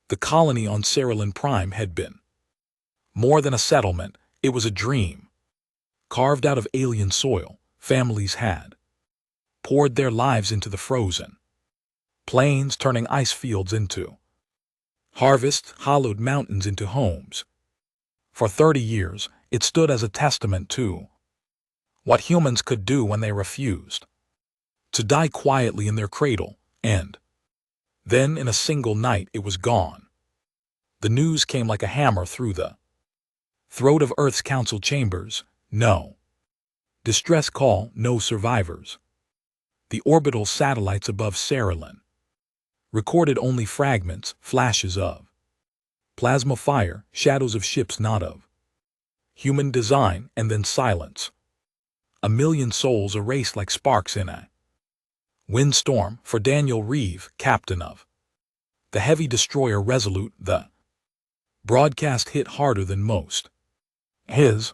The colony on Cerulean Prime had been more than a settlement, it was a dream. Carved out of alien soil, families had poured their lives into the frozen plains, turning ice fields into harvest, hollowed mountains into homes. For 30 years, it stood as a testament to what humans could do when they refused to die quietly in their cradle, and then in a single night it was gone. The news came like a hammer through the throat of Earth's council chambers. No distress call, no survivors. The orbital satellites above Cerulean recorded only fragments, flashes of plasma fire, shadows of ships not of human design, and then silence. A million souls erased like sparks in a windstorm. For Daniel Reeve, captain of the heavy destroyer Resolute, the broadcast hit harder than most. His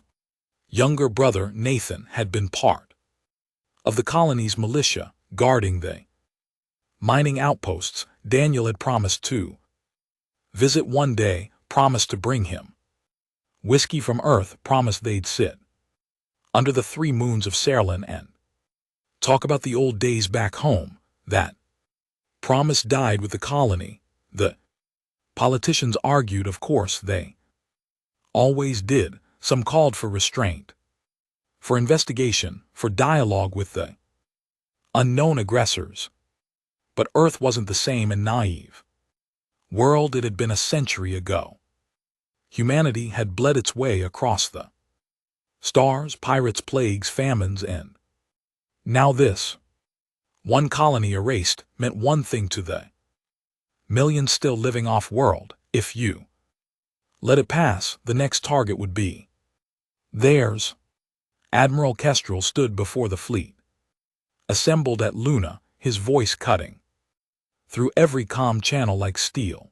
younger brother, Nathan, had been part of the colony's militia, guarding the mining outposts. Daniel had promised to visit one day, promised to bring him whiskey from Earth, promised they'd sit under the 3 moons of Cerulean and talk about the old days back home. That promise died with the colony. The politicians argued, of course they always did. Some called for restraint, for investigation, for dialogue with the unknown aggressors. But Earth wasn't the same and naive world it had been a century ago. Humanity had bled its way across the stars, pirates, plagues, famines, and now this. One colony erased meant one thing to the millions still living off-world. If you let it pass, the next target would be theirs. Admiral Kestrel stood before the fleet, assembled at Luna, his voice cutting through every comm channel like steel.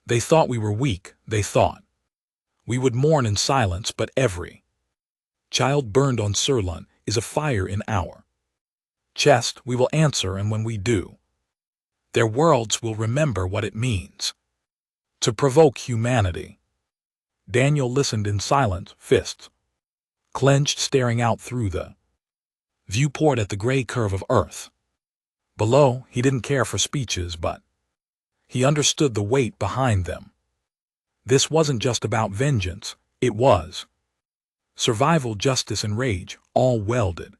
They thought we were weak, they thought we would mourn in silence, but every child burned on Cerulean is a fire in our chest. We will answer, and when we do, their worlds will remember what it means to provoke humanity. Daniel listened in silence, fists clenched, staring out through the viewport at the gray curve of Earth. Below, he didn't care for speeches, but he understood the weight behind them. This wasn't just about vengeance, it was survival, justice, and rage, all welded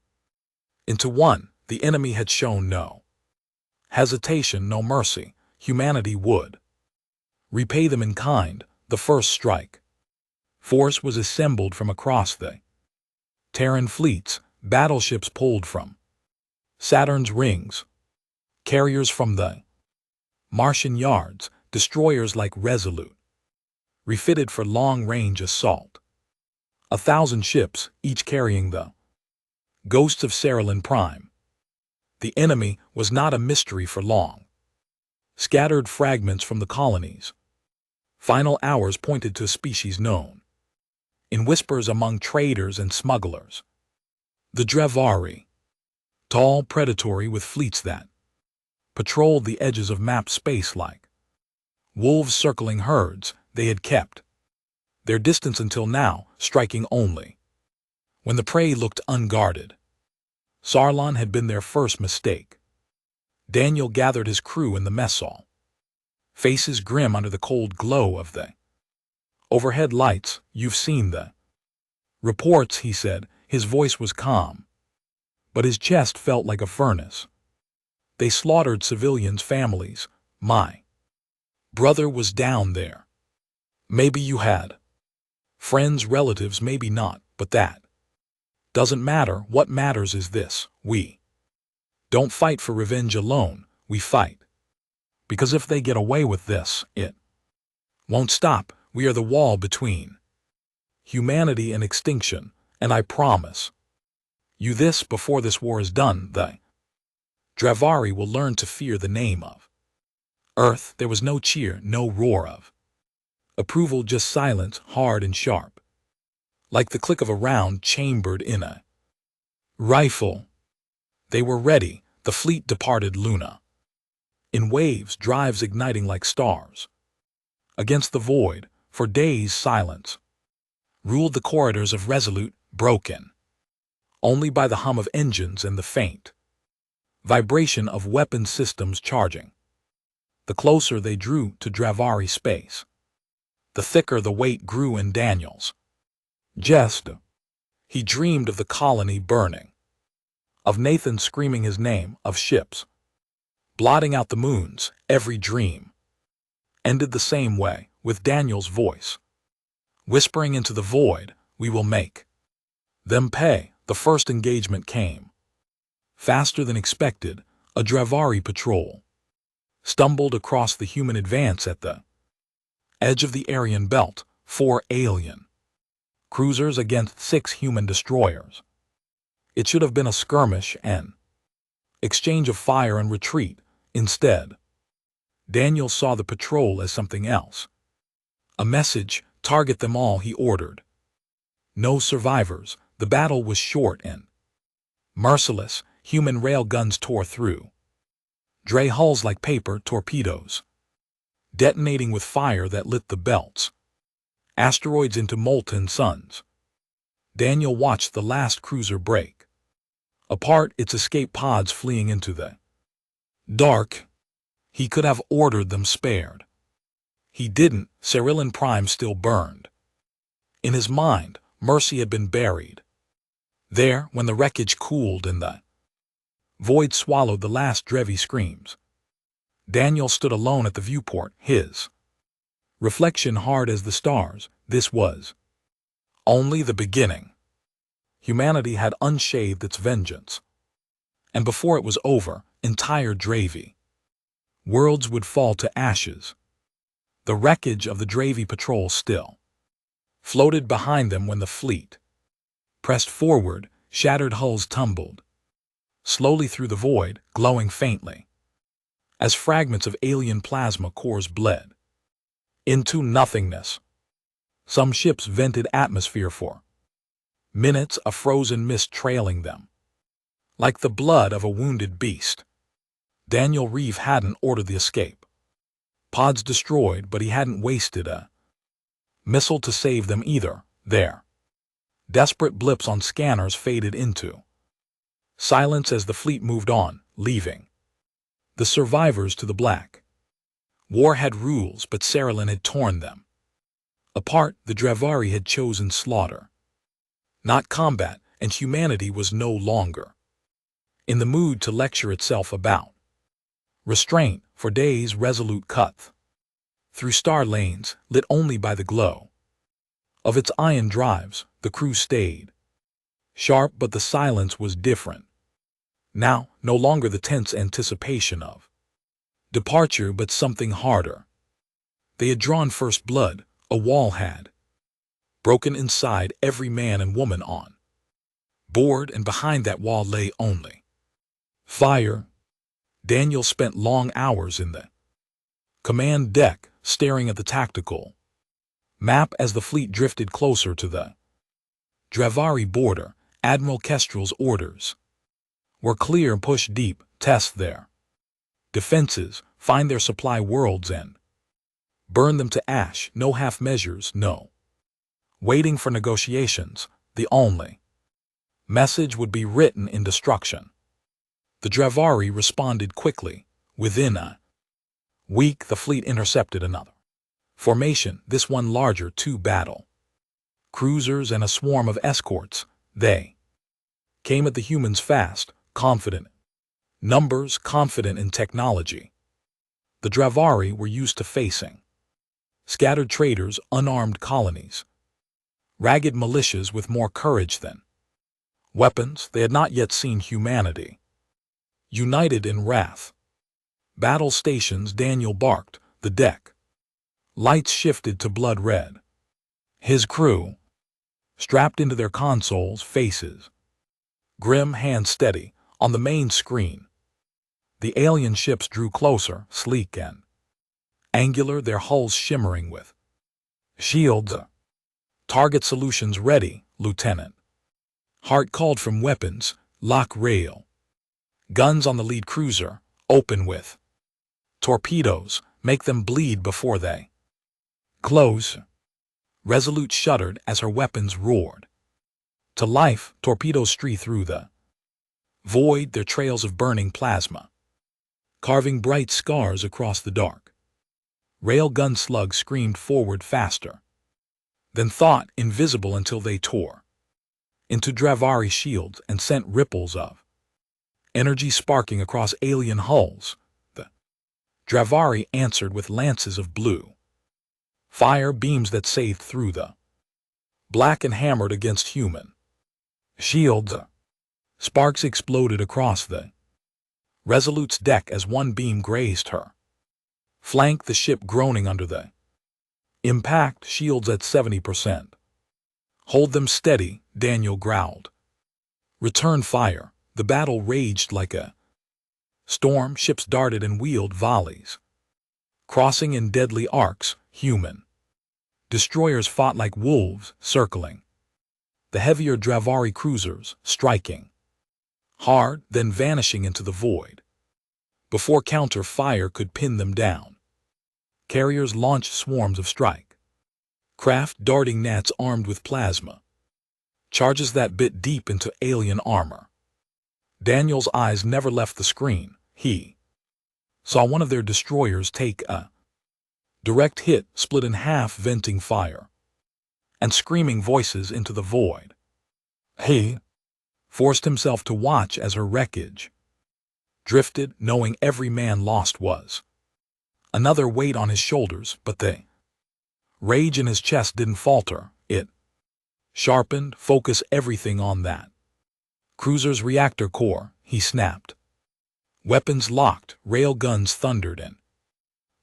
into one. The enemy had shown no hesitation, no mercy. Humanity would repay them in kind. The first strike force was assembled from across the Terran fleets, battleships pulled from Saturn's rings, carriers from the Martian yards, destroyers like Resolute, refitted for long-range assault. 1,000 ships, each carrying the ghosts of Cerulean Prime. The enemy was not a mystery for long. Scattered fragments from the colonies. Final hours pointed to a species known in whispers among traders and smugglers. The Drevari, tall, predatory, with fleets that patrolled the edges of mapped space like wolves circling herds. They had kept their distance until now, striking only when the prey looked unguarded. Sarlon had been their first mistake. Daniel gathered his crew in the mess hall, faces grim under the cold glow of the overhead lights. You've seen the reports, he said. His voice was calm, but his chest felt like a furnace. They slaughtered civilians, families. My brother was down there. Maybe you had friends, relatives, maybe not, but that doesn't matter. What matters is this: we don't fight for revenge alone, we fight because if they get away with this, it won't stop. We are the wall between humanity and extinction, and I promise you this: before this war is done, the Drevari will learn to fear the name of Earth. There was no cheer, no roar of approval, just silence, hard and sharp, like the click of a round chambered in a rifle. They were ready. The fleet departed Luna in waves, drives igniting like stars. Against the void, for days silence ruled the corridors of Resolute, broken only by the hum of engines and the faint vibration of weapon systems charging. The closer they drew to Dravari space, the thicker the weight grew in Daniel's chest. He dreamed of the colony burning, of Nathan screaming his name, of ships blotting out the moons. Every dream ended the same way, with Daniel's voice whispering into the void, "We will make them pay." The first engagement came. Faster than expected, a Dravari patrol stumbled across the human advance at the edge of the Aryan belt, 4 alien cruisers against 6 human destroyers. It should have been a skirmish and exchange of fire and retreat. Instead, Daniel saw the patrol as something else. A message: target them all, he ordered. No survivors. The battle was short and merciless. Human rail guns tore through Dray hulls like paper torpedoes, detonating with fire that lit the belts asteroids into molten suns. Daniel watched the last cruiser break apart, its escape pods fleeing into the dark. He could have ordered them spared. He didn't. Cerulean Prime still burned. In his mind, Mercy had been buried there when the wreckage cooled and the void swallowed the last Drevi screams. Daniel stood alone at the viewport, his reflection hard as the stars. This was only the beginning. Humanity had unshaved its vengeance, and before it was over, entire Dravi worlds would fall to ashes. The wreckage of the Dravi patrol still floated behind them when the fleet pressed forward. Shattered hulls tumbled slowly through the void, glowing faintly as fragments of alien plasma cores bled into nothingness. Some ships vented atmosphere for minutes, a frozen mist trailing them like the blood of a wounded beast. Daniel Reeve hadn't ordered the escape pods destroyed, but he hadn't wasted a missile to save them either. Their desperate blips on scanners faded into silence as the fleet moved on, leaving the survivors to the black. War had rules, but Cerulean had torn them apart. The Dravari had chosen slaughter, not combat, and humanity was no longer in the mood to lecture itself about restraint. For days, Resolute cut through star lanes, lit only by the glow of its ion drives. The crew stayed sharp, but the silence was different. Now, no longer the tense anticipation of departure, but something harder. They had drawn first blood. A wall had broken inside every man and woman on board, and behind that wall lay only fire. Daniel spent long hours in the command deck, staring at the tactical map as the fleet drifted closer to the Dravari border. Admiral Kestrel's orders were clear: push deep, test their defenses, find their supply worlds, and burn them to ash. No half measures, no waiting for negotiations. The only message would be written in destruction. The Dravari responded quickly. Within a week, the fleet intercepted another formation, this one larger, 2 battle cruisers and a swarm of escorts. They came at the humans fast, confident in numbers, confident in technology. The Dravari were used to facing scattered traders, unarmed colonies, ragged militias with more courage than weapons. They had not yet seen humanity united in wrath. Battle stations. Daniel barked. The deck lights shifted to blood red. His crew, strapped into their consoles, faces grim, hands steady on the main screen. The alien ships drew closer, sleek and angular, their hulls shimmering with shields. Target solutions ready, Lieutenant Hart called from weapons. Lock rail guns on the lead cruiser. Open with torpedoes. Make them bleed before they Close. Resolute shuddered as her weapons roared. To life, torpedoes streak through the void, their trails of burning plasma, carving bright scars across the dark. Railgun slugs screamed forward faster than thought, invisible until they tore into Dravari shields and sent ripples of energy sparking across alien hulls. The Dravari answered with lances of blue fire, beams that saved through the black and hammered against human shields. Sparks exploded across the Resolute's deck as one beam grazed her flank, the ship groaning under the impact, shields at 70%. Hold them steady, Daniel growled. Return fire. The battle raged like a storm. Ships darted and wheeled volleys, crossing in deadly arcs. Human destroyers fought like wolves, circling the heavier Dravari cruisers, striking hard, then vanishing into the void before counter fire could pin them down. Carriers launched swarms of strike craft, darting gnats armed with plasma charges that bit deep into alien armor. Daniel's eyes never left the screen. He saw one of their destroyers take a direct hit, split in half, venting fire and screaming voices into the void. He forced himself to watch as her wreckage drifted, knowing every man lost was another weight on his shoulders, but the rage in his chest didn't falter. It sharpened, focus everything on that cruiser's reactor core. He snapped. Weapons locked, rail guns thundered, and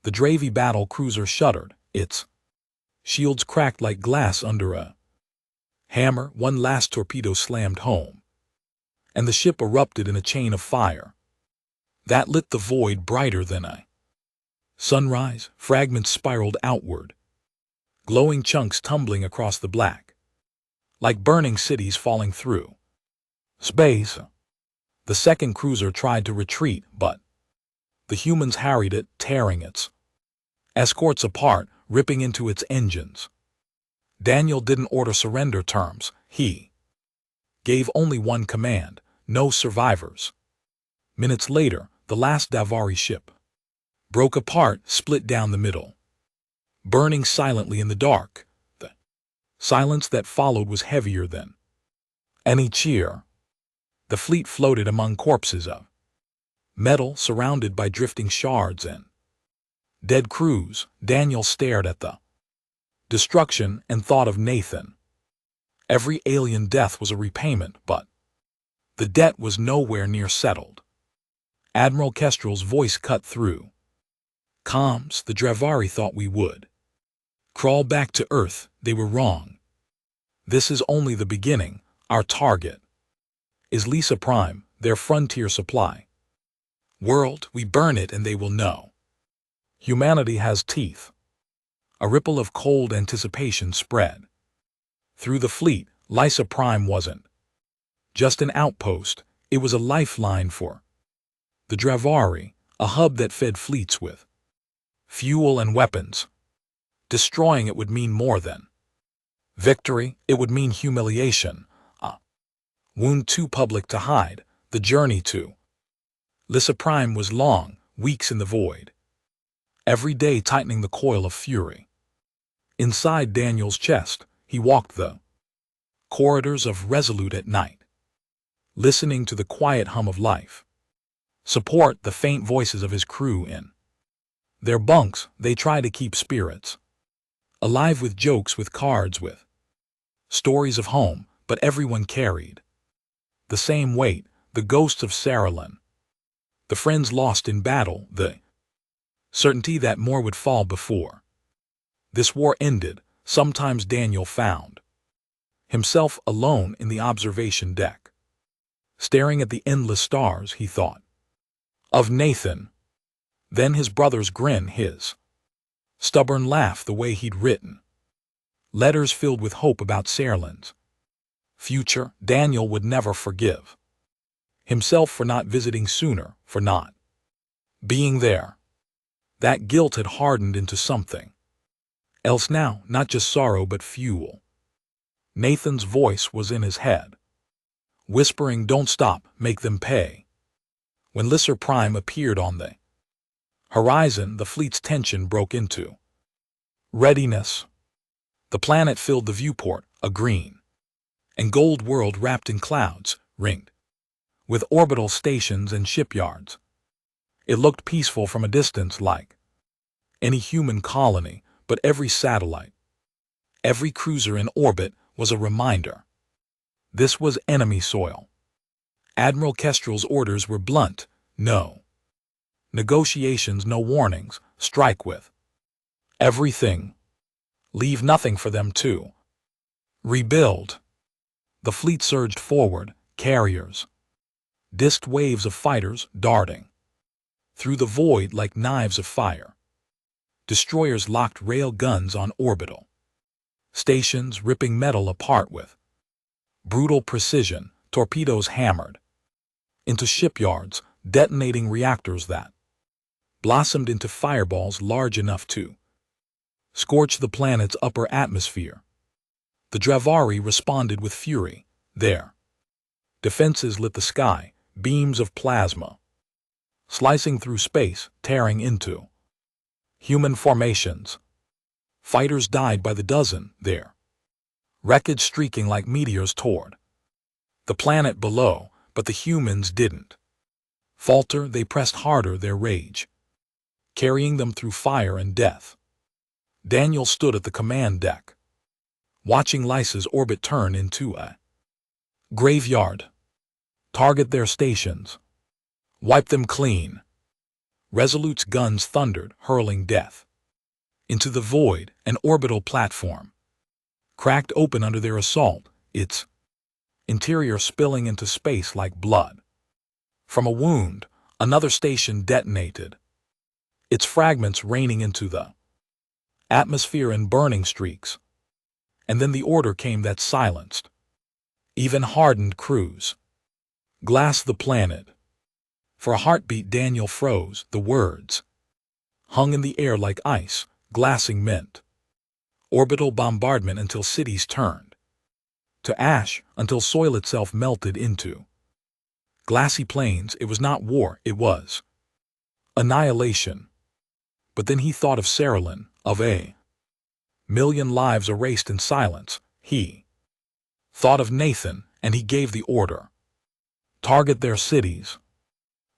the Dravi battle cruiser shuddered. Its shields cracked like glass under a hammer. One last torpedo slammed home, and the ship erupted in a chain of fire that lit the void brighter than a sunrise. Fragments spiraled outward, glowing chunks tumbling across the black, like burning cities falling through space. The second cruiser tried to retreat, but the humans harried it, tearing its escorts apart, ripping into its engines. Daniel didn't order surrender terms. He gave only one command: no survivors. Minutes later, the last Dravari ship broke apart, split down the middle, burning silently in the dark. The silence that followed was heavier than any cheer. The fleet floated among corpses of metal, surrounded by drifting shards and dead crews. Daniel stared at the destruction and thought of Nathan. Every alien death was a repayment, but the debt was nowhere near settled. Admiral Kestrel's voice cut through comms. The Dravari thought we would crawl back to Earth. They were wrong. This is only the beginning. Our target is Lisa Prime, their frontier supply world. We burn it and they will know humanity has teeth. A ripple of cold anticipation spread through the fleet. Lisa Prime wasn't just an outpost, it was a lifeline for the Dravari, a hub that fed fleets with fuel and weapons. Destroying it would mean more than victory, it would mean humiliation, a wound too public to hide. The journey to Lisa Prime was long, weeks in the void, every day tightening the coil of fury. Inside Daniel's chest, he walked the corridors of Resolute at night, listening to the quiet hum of life support, the faint voices of his crew in their bunks. They try to keep spirits alive with jokes, with cards, with stories of home, but everyone carried the same weight, the ghosts of Saralyn, the friends lost in battle, the certainty that more would fall before this war ended. Sometimes Daniel found himself alone in the observation deck, staring at the endless stars. He thought of Nathan, then his brother's grin, his stubborn laugh, the way he'd written letters filled with hope about Saralyn's future. Daniel would never forgive himself for not visiting sooner, for not being there. That guilt had hardened into something Else now, not just sorrow but fuel. Nathan's voice was in his head, whispering, "Don't stop, make them pay." When Lysser Prime appeared on the horizon, the fleet's tension broke into readiness. The planet filled the viewport, a green and gold world wrapped in clouds, ringed with orbital stations and shipyards. It looked peaceful from a distance, like any human colony, but every satellite, every cruiser in orbit was a reminder. This was enemy soil. Admiral Kestrel's orders were blunt: no negotiations, no warnings, strike with everything. Leave nothing for them to rebuild. The fleet surged forward, carriers disked waves of fighters darting through the void like knives of fire. Destroyers locked rail guns on orbital stations, ripping metal apart with brutal precision. Torpedoes hammered into shipyards, detonating reactors that blossomed into fireballs large enough to scorch the planet's upper atmosphere. The Dravari responded with fury. Their defenses lit the sky, beams of plasma slicing through space, tearing into human formations. Fighters died by the dozen, their wreckage streaking like meteors toward the planet below, but the humans didn't falter. They pressed harder, their rage carrying them through fire and death. Daniel stood at the command deck, watching Lys's orbit turn into a graveyard. Target their stations. Wipe them clean. Resolute's guns thundered, hurling death into the void. An orbital platform cracked open under their assault, its interior spilling into space like blood. From a wound, another station detonated, its fragments raining into the atmosphere in burning streaks. And then the order came that silenced even hardened crews. Glass the planet. For a heartbeat, Daniel froze. The words hung in the air like ice. Glassing meant orbital bombardment until cities turned to ash, until soil itself melted into glassy plains. It was not war, it was annihilation. But then he thought of Saralyn, of a million lives erased in silence. He thought of Nathan, and he gave the order: target their cities.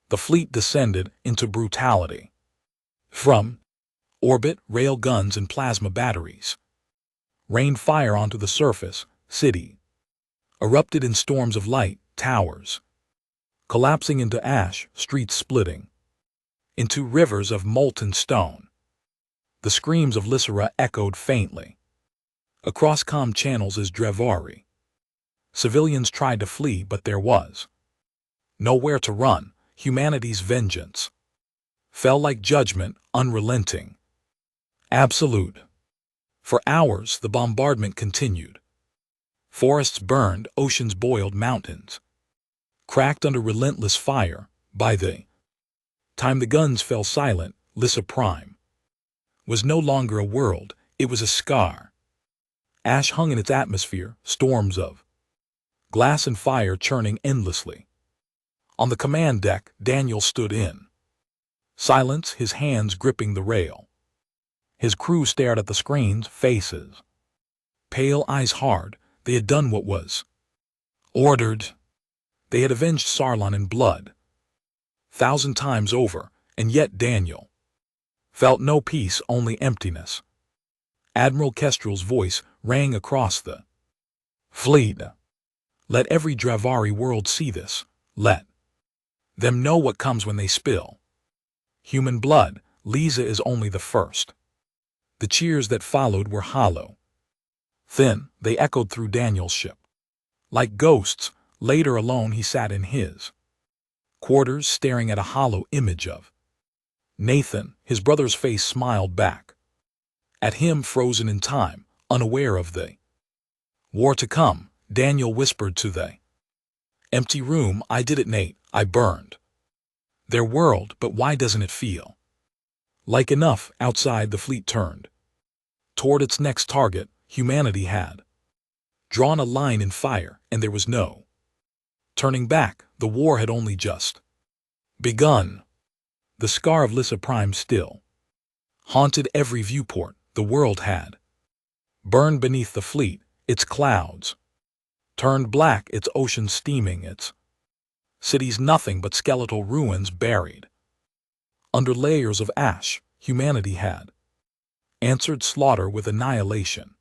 The fleet descended into brutality. From orbit, rail guns and plasma batteries rained fire onto the surface. City erupted in storms of light, towers collapsing into ash, streets splitting into rivers of molten stone. The screams of Lysera echoed faintly across comm channels as Dravari civilians tried to flee, but there was nowhere to run. Humanity's vengeance fell like judgment, unrelenting, absolute. For hours the bombardment continued. Forests burned, oceans boiled, mountains cracked under relentless fire. By the time the guns fell silent, Lysser Prime was no longer a world, it was a scar. Ash hung in its atmosphere, storms of glass and fire churning endlessly. On the command deck, Daniel stood in silence, his hands gripping the rail. His crew stared at the screens, faces pale, eyes hard. They had done what was ordered. They had avenged Sarlon in blood 1,000 times over, and yet Daniel felt no peace, only emptiness. Admiral Kestrel's voice rang across the fleet. Let every Dravari world see this. Let them know what comes when they spill human blood. Lysa is only the first. The cheers that followed were hollow. Thin, they echoed through Daniel's ship like ghosts. Later, alone, he sat in his quarters, staring at a hollow image of Nathan. His brother's face smiled back at him, frozen in time, unaware of the war to come. Daniel whispered to the empty room, "I did it, Nate. I burned their world, but why doesn't it feel like enough?" Outside, the fleet turned Toward its next target, humanity had drawn a line in fire, and there was no turning back. The war had only just begun. The scar of Lissa Prime still haunted every viewport. The world had burned beneath the fleet, its clouds turned black, its oceans steaming, its cities nothing but skeletal ruins buried under layers of ash. Humanity had answered slaughter with annihilation.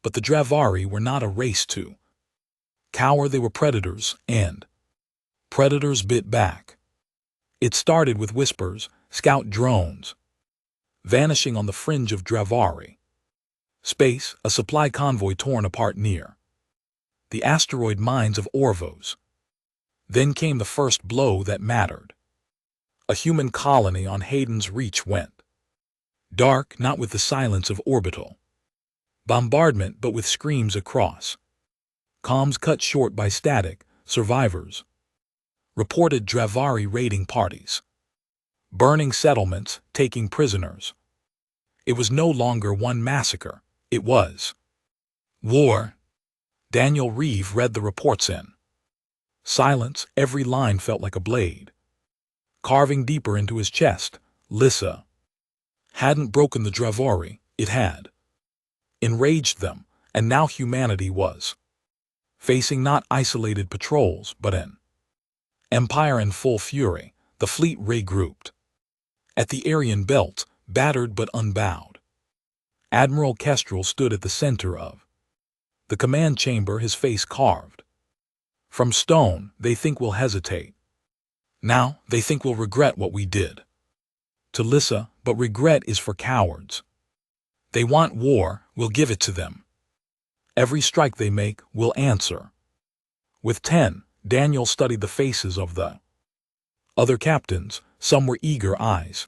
But the Dravari were not a race to cower. They were predators, and predators bit back. It started with whispers, scout drones vanishing on the fringe of Dravari space, a supply convoy torn apart near the asteroid mines of Orvos. Then came the first blow that mattered. A human colony on Hayden's Reach went dark, not with the silence of orbital bombardment, but with screams across comms cut short by static. Survivors reported Dravari raiding parties, burning settlements, taking prisoners. It was no longer one massacre. It was war. Daniel Reeve read the reports in silence. Every line felt like a blade carving deeper into his chest. Lissa hadn't broken the Dravari. It had enraged them, and now humanity was facing not isolated patrols, but an empire in full fury. The fleet regrouped at the Aryan Belt, battered but unbowed. Admiral Kestrel stood at the center of the command chamber, his face carved from stone. They think we'll hesitate. Now they think we'll regret what we did to Lissa, but regret is for cowards. They want war, we'll give it to them. Every strike they make, we'll answer. With 10, Daniel studied the faces of the other captains. Some were eager eyes,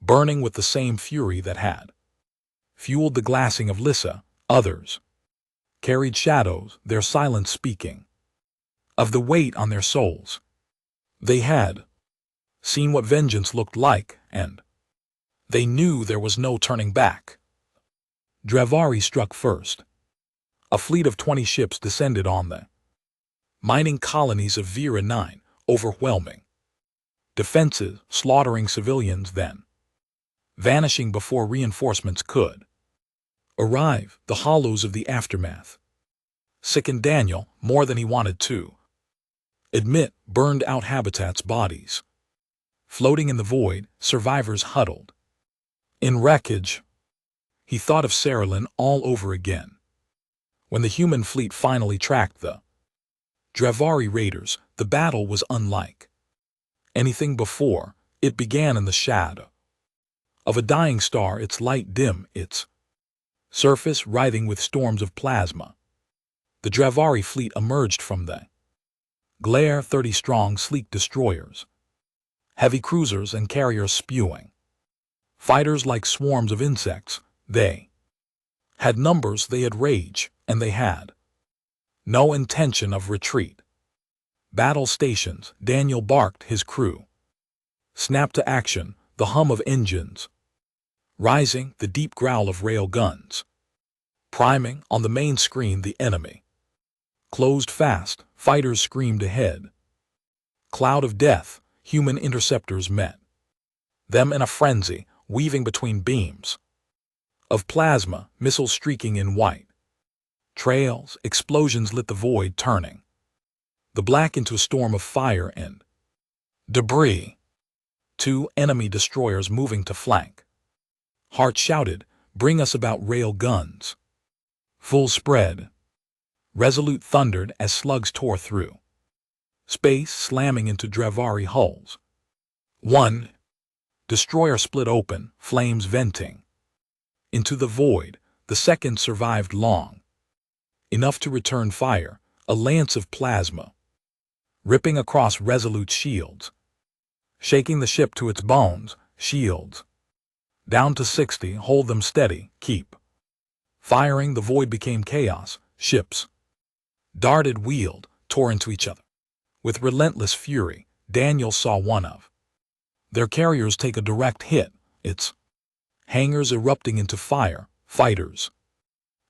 burning with the same fury that had fueled the glassing of Lissa. Others carried shadows, their silence speaking of the weight on their souls. They had seen what vengeance looked like, and they knew there was no turning back. Dravari struck first. A fleet of 20 ships descended on the mining colonies of Vera 9, overwhelming defenses, slaughtering civilians, then vanishing before reinforcements could arrive. The hollows of the aftermath sickened Daniel more than he wanted to admit. Burned out habitats, bodies floating in the void, survivors huddled in wreckage. He thought of Saralin all over again. When the human fleet finally tracked the Dravari raiders, the battle was unlike anything before. It began in the shadow of a dying star, its light dim, its surface writhing with storms of plasma. The Dravari fleet emerged from the glare, 30 strong, sleek destroyers, heavy cruisers and carriers spewing fighters like swarms of insects. They had numbers, they had rage, and they had no intention of retreat. Battle stations, Daniel barked. His crew snapped to action, the hum of engines rising, the deep growl of rail guns priming. On the main screen, the enemy closed fast. Fighters screamed ahead. Cloud of death. Human interceptors met them in a frenzy, weaving between beams of plasma, missiles streaking in white trails. Explosions lit the void, turning the black into a storm of fire and debris. 2 enemy destroyers moving to flank. Hart shouted, "Bring us about rail guns." Full spread. Resolute thundered as slugs tore through space, slamming into Dravari hulls. 1 destroyer split open, flames venting into the void. The second survived long enough to return fire, a lance of plasma ripping across Resolute's shields, shaking the ship to its bones. Shields down to 60. Hold them steady. Keep firing. The void became chaos. Ships darted, wheeled, tore into each other. With relentless fury, Daniel saw one of their carriers take a direct hit, its hangars erupting into fire. Fighters.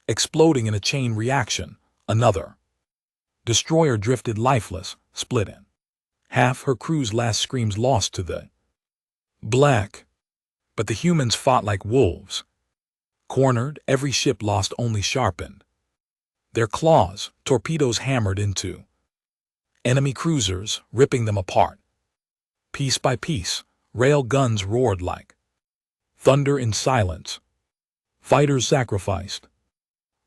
Exploding in a chain reaction. Another. Destroyer drifted lifeless, split in half, her crew's last screams lost to the black. But the humans fought like wolves. Cornered, every ship lost only sharpened their claws, torpedoes hammered into enemy cruisers, ripping them apart. Piece by piece, rail guns roared like thunder in silence. Fighters sacrificed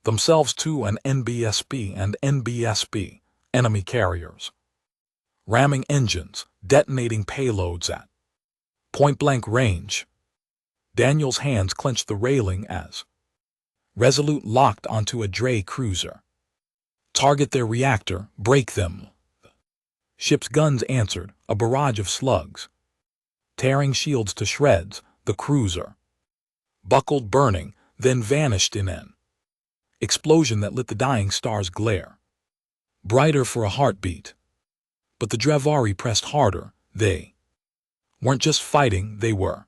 themselves to an NBSP and NBSP, enemy carriers. Ramming engines, detonating payloads at point-blank range. Daniel's hands clenched the railing as Resolute locked onto a Dray cruiser. Target their reactor, break them. Ship's guns answered, a barrage of slugs. Tearing shields to shreds, the cruiser buckled, burning, then vanished in an explosion that lit the dying star's glare brighter for a heartbeat. But the Drevari pressed harder. They weren't just fighting, they were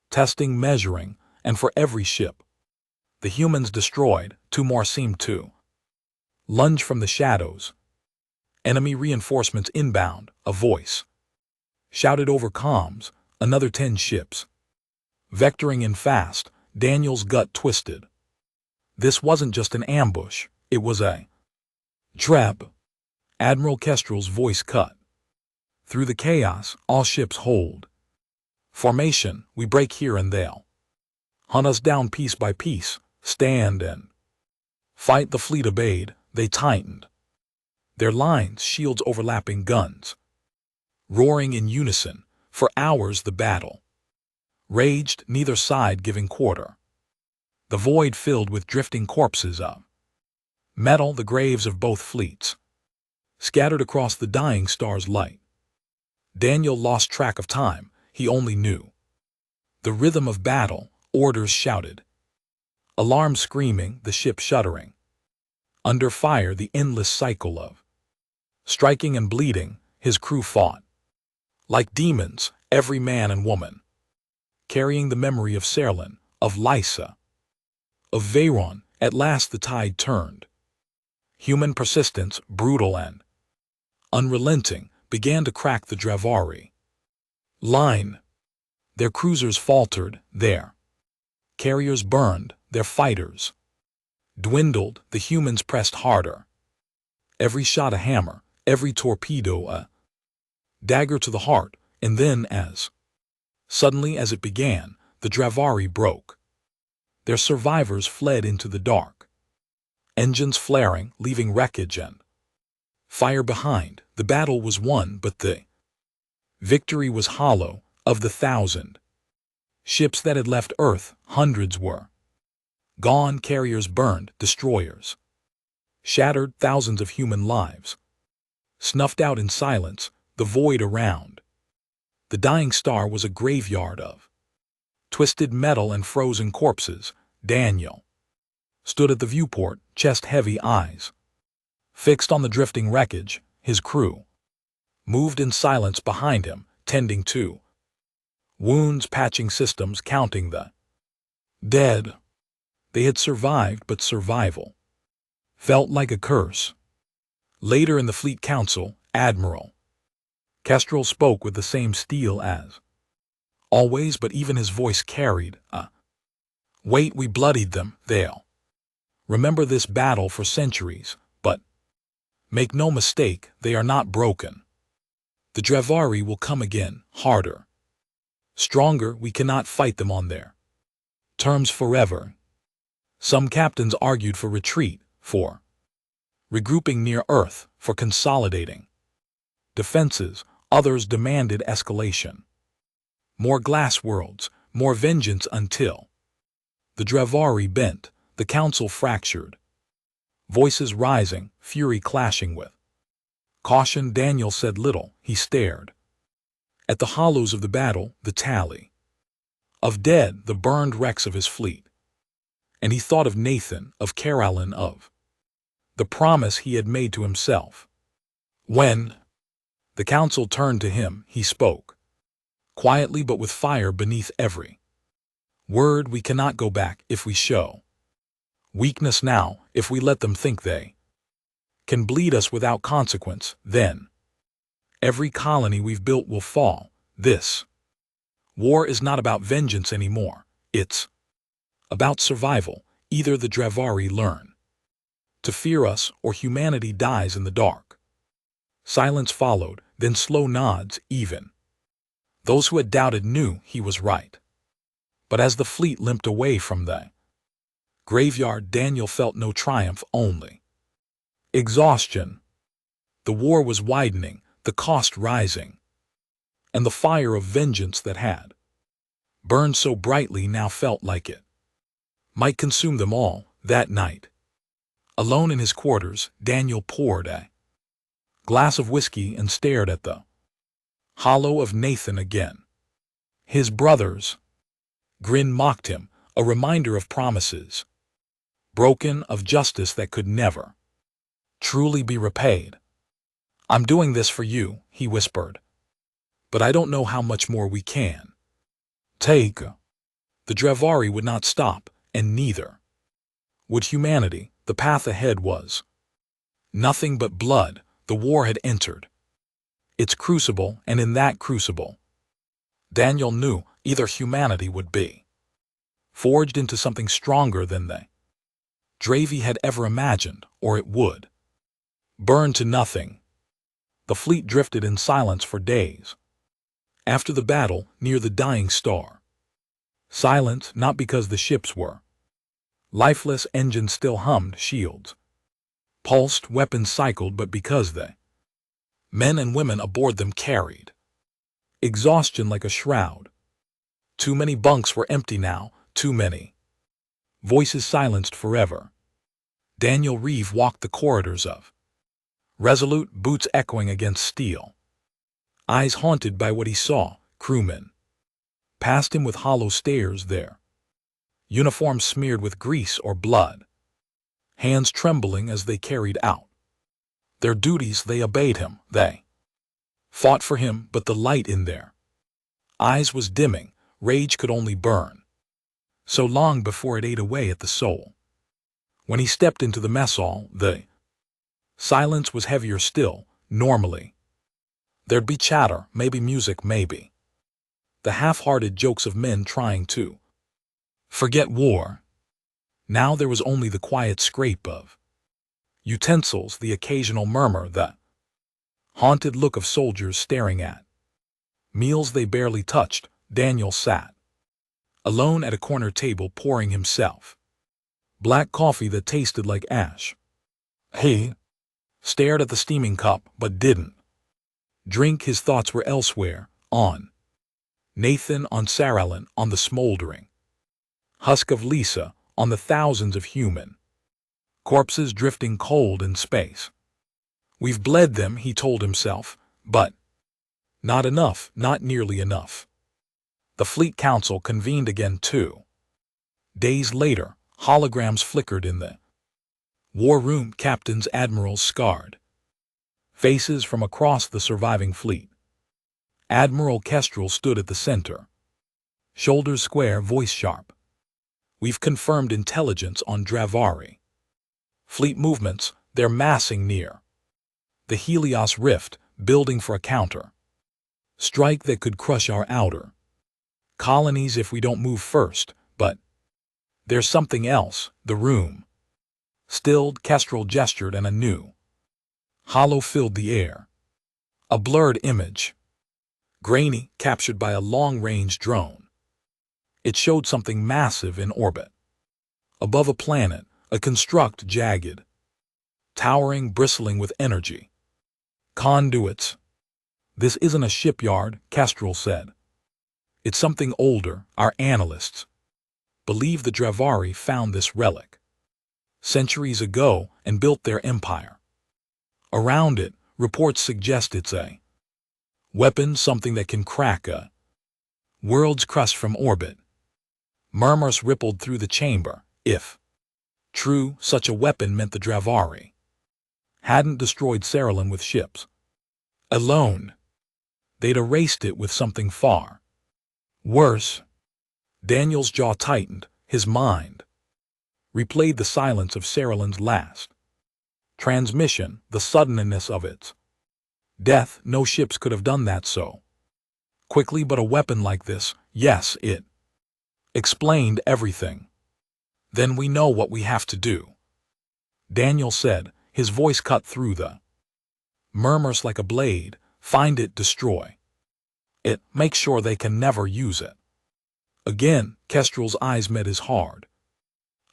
testing, measuring, and for every ship the humans destroyed, two more seemed to lunge from the shadows. Enemy reinforcements inbound, a voice shouted over comms, another 10 ships vectoring in fast. Daniel's gut twisted. This wasn't just an ambush, it was a trap. Admiral Kestrel's voice cut through the chaos. All ships hold formation, we break here and they'll hunt us down piece by piece. Stand and fight. The fleet obeyed. They tightened their lines, shields overlapping, guns roaring in unison. For hours the battle raged, neither side giving quarter. The void filled with drifting corpses of metal, the graves of both fleets scattered across the dying star's light. Daniel lost track of time. He only knew the rhythm of battle, orders shouted, alarms screaming, the ship shuddering under fire, the endless cycle of striking and bleeding. His crew fought like demons, every man and woman carrying the memory of Serlin, of Lysa, of Veyron. At last the tide turned. Human persistence, brutal and unrelenting, began to crack the Drevari line. Their cruisers faltered, their carriers burned, their fighters dwindled. The humans pressed harder. Every shot a hammer, every torpedo a dagger to the heart. And then, as suddenly as it began, the Drevari broke. Their survivors fled into the dark, engines flaring, leaving wreckage and fire behind. The battle was won, but the victory was hollow. Of the 1,000 ships that had left Earth, hundreds were gone, carriers burned, destroyers shattered, thousands of human lives snuffed out in silence. The void around the dying star was a graveyard of twisted metal and frozen corpses. Daniel stood at the viewport, chest-heavy, eyes fixed on the drifting wreckage. His crew moved in silence behind him, tending to wounds, patching systems, counting the dead. They had survived, but survival felt like a curse. Later in the Fleet Council, Admiral Kestrel spoke with the same steel as always, but even his voice carried a weight. We bloodied them. They'll remember this battle for centuries, but make no mistake, they are not broken. The Drevari will come again, harder, stronger. We cannot fight them on their terms forever. Some captains argued for retreat, for regrouping near Earth, for consolidating defenses. Others demanded escalation. More glass worlds, more vengeance, until the Drevari bent, the council fractured. Voices rising, fury clashing with caution. Daniel said little. He stared at the hollows of the battle, the tally of dead, the burned wrecks of his fleet. And he thought of Nathan, of Carolyn, of the promise he had made to himself. When the council turned to him, he spoke quietly but with fire beneath every Word we cannot go back if we show weakness now, if we let them think they can bleed us without consequence, then every colony we've built will fall. This war is not about vengeance anymore. It's about survival. Either the Dravari learn to fear us or humanity dies in the dark. Silence followed, then slow nods. Even those who had doubted knew he was right. But as the fleet limped away from the graveyard, Daniel felt no triumph, only exhaustion. The war was widening, the cost rising, and the fire of vengeance that had burned so brightly now felt like it might consume them all. That night, alone in his quarters, Daniel poured a glass of whiskey and stared at the hollow of Nathan again. His brother's grin mocked him, a reminder of promises broken, of justice that could never truly be repaid. "I'm doing this for you," he whispered, "but I don't know how much more we can take." The Dravari would not stop, and neither would humanity. The path ahead was nothing but blood. The war had entered its crucible, and in that crucible, Daniel knew either humanity would be forged into something stronger than the Dravi had ever imagined, or it would burn to nothing. The fleet drifted in silence for days after the battle near the dying star. Silent not because the ships were lifeless, engines still hummed, shields pulsed, weapons cycled, but because the men and women aboard them carried exhaustion like a shroud. Too many bunks were empty now, too many voices silenced forever. Daniel Reeve walked the corridors of Resolute, boots echoing against steel, eyes haunted by what he saw. Crewmen passed him with hollow stares, their uniforms smeared with grease or blood, hands trembling as they carried out their duties. They obeyed him, they fought for him, but the light in their eyes was dimming. Rage could only burn so long before it ate away at the soul. When he stepped into the mess hall, the silence was heavier still. Normally, there'd be chatter, maybe music, maybe the half-hearted jokes of men trying to forget war. Now there was only the quiet scrape of utensils, the occasional murmur, the haunted look of soldiers staring at meals they barely touched. Daniel sat alone at a corner table, pouring himself black coffee that tasted like ash. He stared at the steaming cup, but didn't drink. His thoughts were elsewhere, on Nathan, on Saralyn, on the smoldering husk of Lisa, on the thousands of human corpses drifting cold in space. We've bled them, he told himself, but not enough, not nearly enough. The Fleet Council convened again 2 days later. Holograms flickered in the war room, captains, admirals, scarred faces from across the surviving fleet. Admiral Kestrel stood at the center, shoulders square, voice sharp. "We've confirmed intelligence on Dravari. Fleet movements, they're massing near the Helios Rift, building for a counter strike that could crush our outer colonies if we don't move first. But there's something else." The room stilled. Kestrel gestured, and a new hollow filled the air. A blurred image, grainy, captured by a long-range drone. It showed something massive in orbit above a planet, a construct jagged, towering, bristling with energy conduits. "This isn't a shipyard," Kestrel said. "It's something older. Our analysts believe the Dravari found this relic centuries ago and built their empire around it. Reports suggest it's a weapon, something that can crack a world's crust from orbit." Murmurs rippled through the chamber. If true, such a weapon meant the Dravari hadn't destroyed Saralyn with ships alone. They'd erased it with something far worse. Daniel's jaw tightened, his mind replayed the silence of Saralin's last transmission, the suddenness of its death. No ships could have done that so quickly, but a weapon like this, yes, it explained everything. Then we know what we have to do, Daniel said, his voice cut through the murmurs like a blade. Find it, destroy it, make sure they can never use it again. Kestrel's eyes met his hard,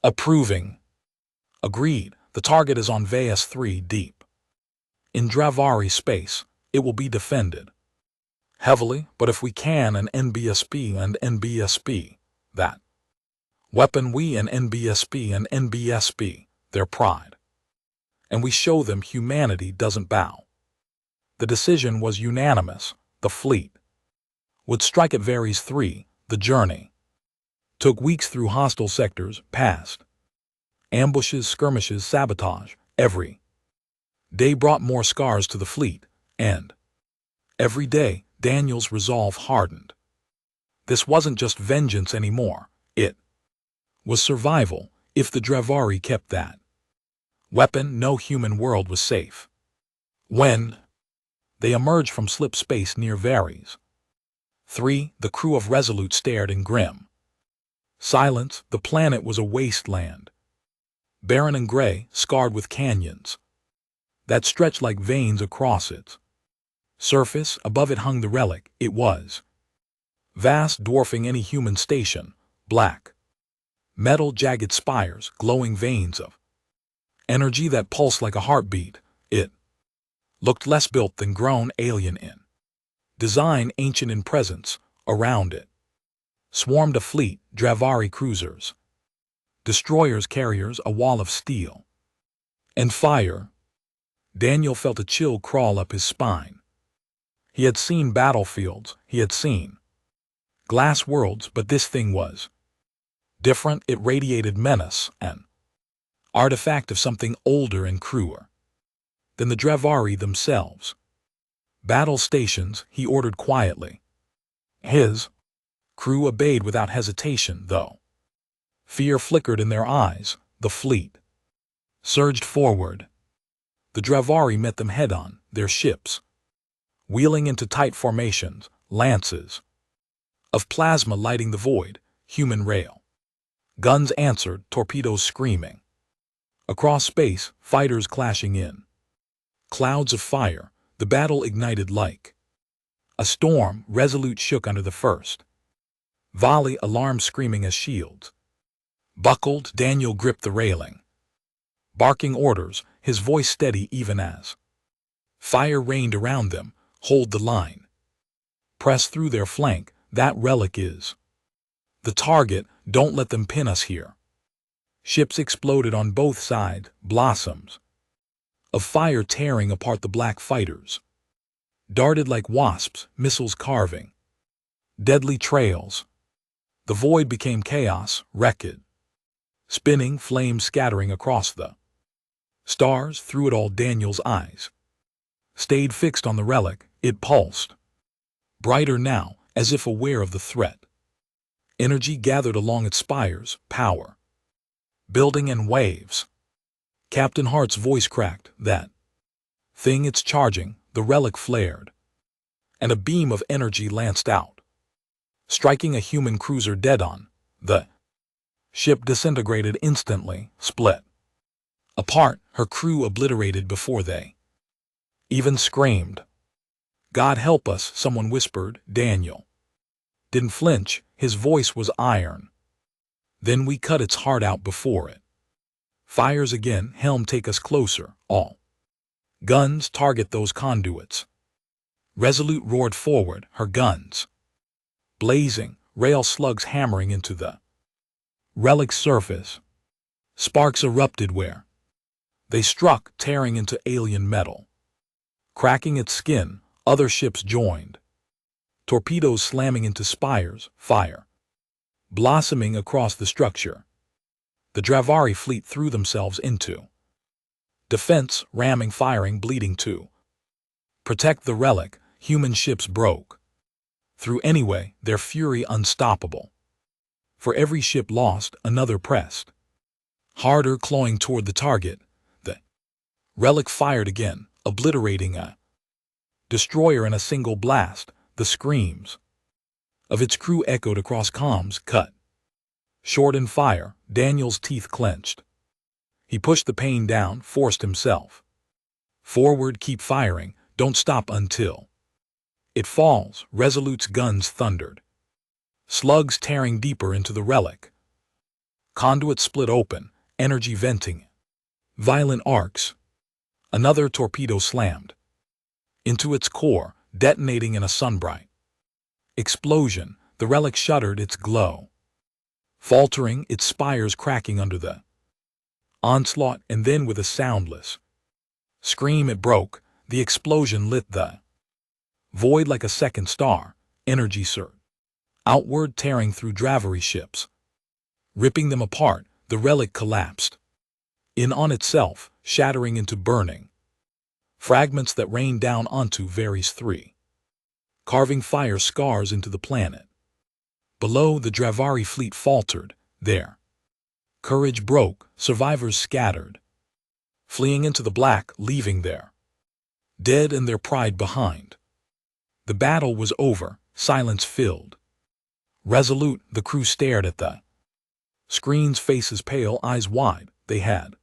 approving. Agreed, the target is on Veas 3 deep in Dravari space. It will be defended heavily, but if we can, an NBSP, that weapon, we and NBSP, their pride, and we show them humanity doesn't bow. The decision was unanimous. The fleet would strike at Veas 3. The journey took weeks through hostile sectors, past ambushes, skirmishes, sabotage. Every day brought more scars to the fleet, and every day Daniel's resolve hardened. This wasn't just vengeance anymore. It was survival. If the Dravari kept that weapon, no human world was safe. When they emerged from slip space near Veas 3, the crew of Resolute stared in grim silence. The planet was a wasteland, barren and gray, scarred with canyons that stretched like veins across its surface. Above it hung the relic. It was vast, dwarfing any human station. Black metal, jagged spires, glowing veins of energy that pulsed like a heartbeat. It looked less built than grown, alien in design, ancient in presence. Around it swarmed a fleet, Dravari cruisers, destroyers, carriers, a wall of steel and fire. Daniel felt a chill crawl up his spine. He had seen battlefields, he had seen glass worlds, but this thing was different. It radiated menace, an artifact of something older and crueler than the Dravari themselves. Battle stations, he ordered quietly. His crew obeyed without hesitation, though fear flickered in their eyes. The fleet surged forward. The Dravari met them head-on, their ships wheeling into tight formations, lances of plasma lighting the void. Human rail guns answered, torpedoes screaming across space, fighters clashing in clouds of fire. The battle ignited like a storm. Resolute shook under the first volley, alarms screaming as shields buckled. Daniel gripped the railing, barking orders, his voice steady even as fire rained around them. Hold the line. Press through their flank. That relic is the target. Don't let them pin us here. Ships exploded on both sides, blossoms of fire tearing apart the black fighters. Darted like wasps, missiles carving deadly trails. The void became chaos, wreckage spinning, flames scattering across the stars. Through it all, Daniel's eyes stayed fixed on the relic. It pulsed brighter now, as if aware of the threat. Energy gathered along its spires, power building in waves. Captain Hart's voice cracked. That thing, it's charging. The relic flared, and a beam of energy lanced out, striking a human cruiser dead on. The ship disintegrated instantly, split apart, her crew obliterated before they even screamed. God help us, someone whispered. Daniel didn't flinch. His voice was iron. Then we cut its heart out before it fires again. Helm, take us closer. All guns, target those conduits. Resolute roared forward, her guns blazing, rail slugs hammering into the relic's surface. Sparks erupted where they struck, tearing into alien metal, cracking its skin. Other ships joined, torpedoes slamming into spires, fire blossoming across the structure. The Dravari fleet threw themselves into defense, ramming, firing, bleeding to protect the relic. Human ships broke through anyway, their fury unstoppable. For every ship lost, another pressed. Harder, clawing toward the target. The relic fired again, obliterating a destroyer in a single blast. The screams of its crew echoed across comms. Cut short in fire, Daniel's teeth clenched. He pushed the pain down, forced himself forward. Keep firing, don't stop until it falls. Resolute's guns thundered, slugs tearing deeper into the relic. Conduit split open, energy venting violent arcs. Another torpedo slammed into its core, detonating in a sunbright explosion. The relic shuddered, its glow faltering, its spires cracking under the onslaught, and then with a soundless scream it broke. The explosion lit the void like a second star. Energy surged outward, tearing through Dravari ships, ripping them apart. The relic collapsed in on itself, shattering into burning fragments that rained down onto Varys 3, carving fire scars into the planet. Below, the Dravari fleet faltered. Their courage broke, survivors scattered, fleeing into the black, leaving their dead and their pride behind. The battle was over, silence filled Resolute. The crew stared at the screens, faces pale, eyes wide. They had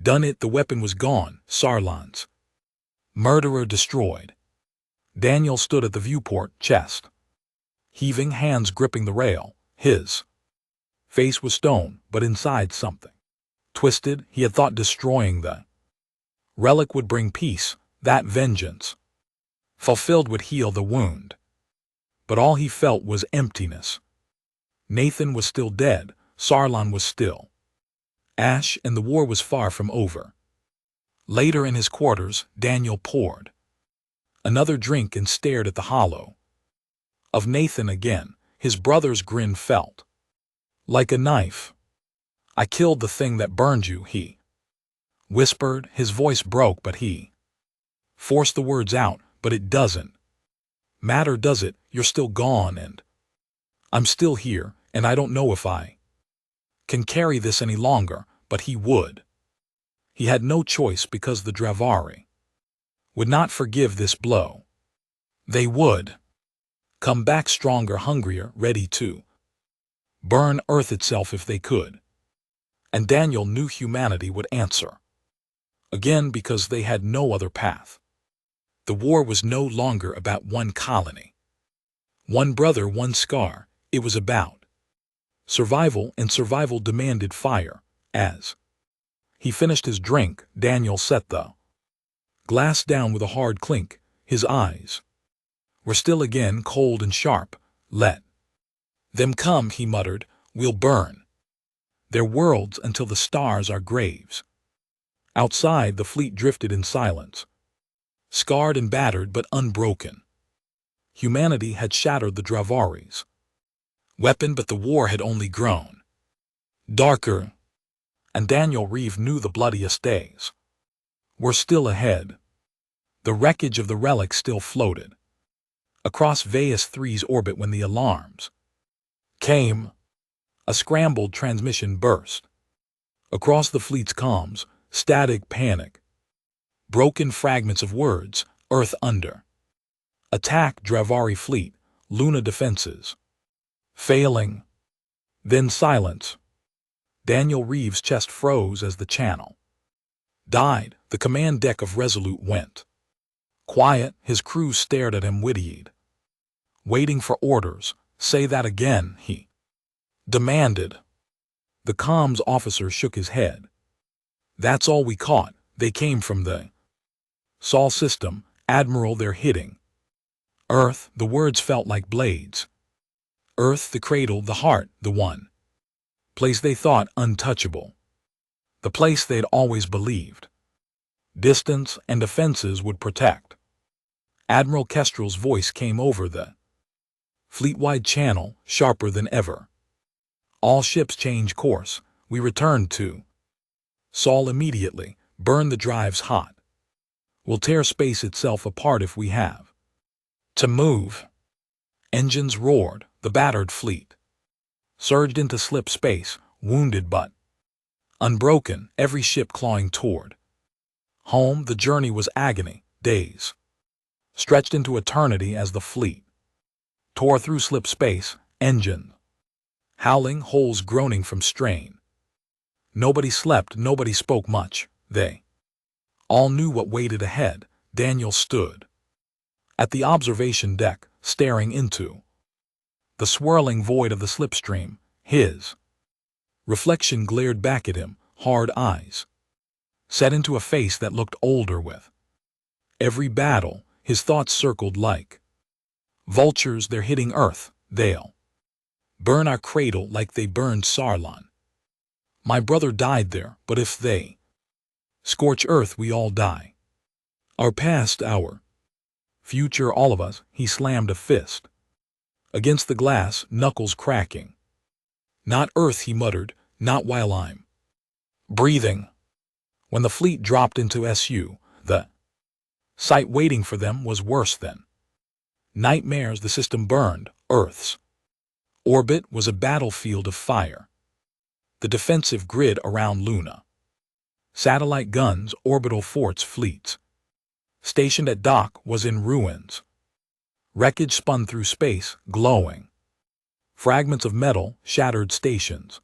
done it. The weapon was gone. Sarlon's murderer destroyed. Daniel stood at the viewport, chest heaving, hands gripping the rail. His face was stone, but inside something twisted. He had thought destroying the relic would bring peace, that vengeance fulfilled would heal the wound. But all he felt was emptiness. Nathan was still dead, Sarlon was still ash, and the war was far from over. Later in his quarters, Daniel poured another drink and stared at the hollow of Nathan again. His brother's grin felt like a knife. "I killed the thing that burned you," he whispered. His voice broke, but he forced the words out. "But it doesn't matter, does it? You're still gone, and I'm still here, and I don't know if I can carry this any longer." But he would. He had no choice, because the Dravari would not forgive this blow. They would come back stronger, hungrier, ready to burn Earth itself if they could. And Daniel knew humanity would answer again, because they had no other path. The war was no longer about one colony, one brother, one scar. It was about survival, and survival demanded fire. As he finished his drink, Daniel set the glass down with a hard clink. His eyes were still again, cold and sharp. "Let them come," he muttered. "We'll burn their worlds until the stars are graves." Outside, the fleet drifted in silence, scarred and battered but unbroken. Humanity had shattered the Dravari's weapon, but the war had only grown darker. And Daniel Reeve knew the bloodiest days were still ahead. The wreckage of the relic still floated across Vaeus 3's orbit when the alarms came. A scrambled transmission burst across the fleet's comms, static, panic, broken fragments of words. "Earth under attack, Dravari fleet, Luna defenses failing." Then silence. Daniel Reeve's chest froze as the channel died. The command deck of Resolute went quiet. His crew stared at him, wide-eyed, waiting for orders. "Say that again," he demanded. The comms officer shook his head. "That's all we caught. They came from the Sol system. Admiral, they're hitting Earth." The words felt like blades. Earth, the cradle, the heart, the one place they thought untouchable, the place they'd always believed distance and offenses would protect. Admiral Kestrel's voice came over the fleet-wide channel, sharper than ever. "All ships change course. We return to Sol immediately. Burn the drives hot. We'll tear space itself apart if we have to move." Engines roared. The battered fleet surged into slip space, wounded but unbroken, every ship clawing toward home. The journey was agony, days stretched into eternity as the fleet tore through slip space, engine howling, holes groaning from strain. Nobody slept, nobody spoke much. They all knew what waited ahead. Daniel stood at the observation deck, staring into the swirling void of the slipstream. His reflection glared back at him, hard eyes set into a face that looked older with every battle. His thoughts circled like vultures. They're hitting Earth. They'll burn our cradle like they burned Sarlon. My brother died there, but if they scorch Earth, we all die. Our past, our future, all of us. He slammed a fist against the glass, knuckles cracking. Not Earth, he muttered, not while I'm breathing. When the fleet dropped into SU, the sight waiting for them was worse than nightmares. The system burned. Earth's orbit was a battlefield of fire. The defensive grid around Luna, satellite guns, orbital forts, fleets stationed at dock, was in ruins. Wreckage spun through space, glowing. Fragments of metal, shattered stations,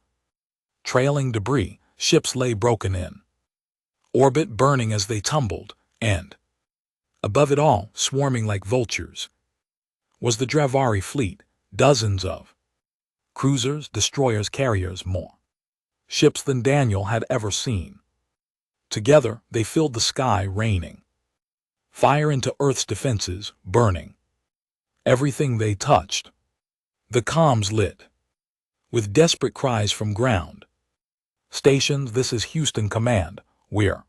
trailing debris. Ships lay broken in orbit, burning as they tumbled, and above it all, swarming like vultures, was the Dravari fleet. Dozens of cruisers, destroyers, carriers, more ships than Daniel had ever seen. Together, they filled the sky, raining fire into Earth's defenses, burning everything they touched. The comms lit with desperate cries from ground stations. This is Houston Command. We're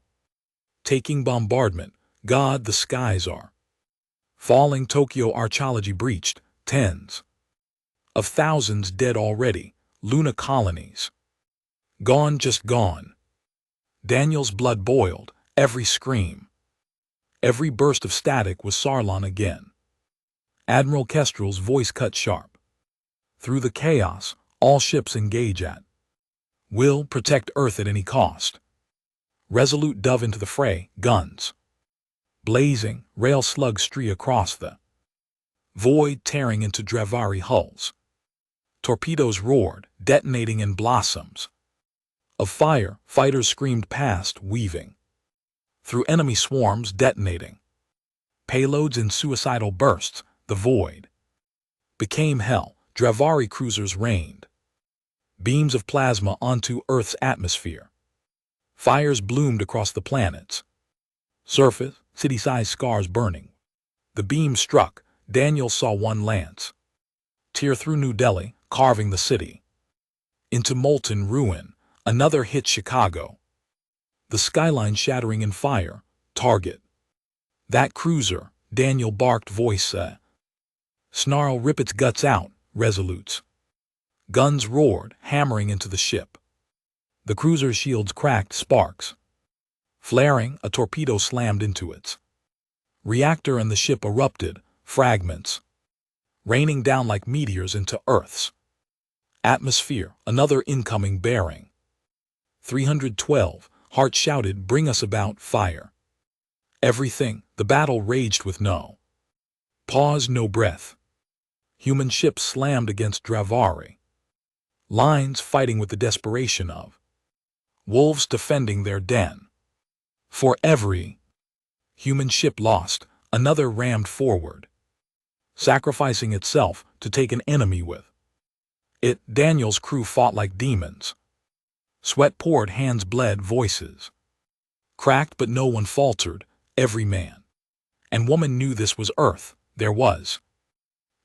taking bombardment. God, the skies are falling. Tokyo archaeology breached. Tens of thousands dead already. Luna colonies gone, just gone. Daniel's blood boiled. Every scream, every burst of static was Sarlon again. Admiral Kestrel's voice cut sharp through the chaos. All ships engage at will, protect Earth at any cost. Resolute dove into the fray, guns blazing, rail slugs streak across the void, tearing into Dravari hulls. Torpedoes roared, detonating in blossoms of fire. Fighters screamed past, weaving through enemy swarms, detonating payloads in suicidal bursts. The void became hell. Dravari cruisers rained beams of plasma onto Earth's atmosphere. Fires bloomed across the planet's surface, city-sized scars burning. The beam struck. Daniel saw one lance tear through New Delhi, carving the city into molten ruin. Another hit Chicago, the skyline shattering in fire. Target that cruiser. Daniel barked, voice snarl, rip its guts out. Resolute's guns roared, hammering into the ship. The cruiser's shields cracked, sparks flaring. A torpedo slammed into its reactor and the ship erupted, fragments raining down like meteors into Earth's atmosphere. Another incoming bearing 312. Hart shouted, bring us about. Fire everything. The battle raged with no pause, no breath. Human ships slammed against Dravari lines, fighting with the desperation of wolves defending their den. For every human ship lost, another rammed forward, sacrificing itself to take an enemy with it. Daniel's crew fought like demons. Sweat poured, hands bled, voices cracked, but no one faltered. Every man and woman knew this was Earth. There was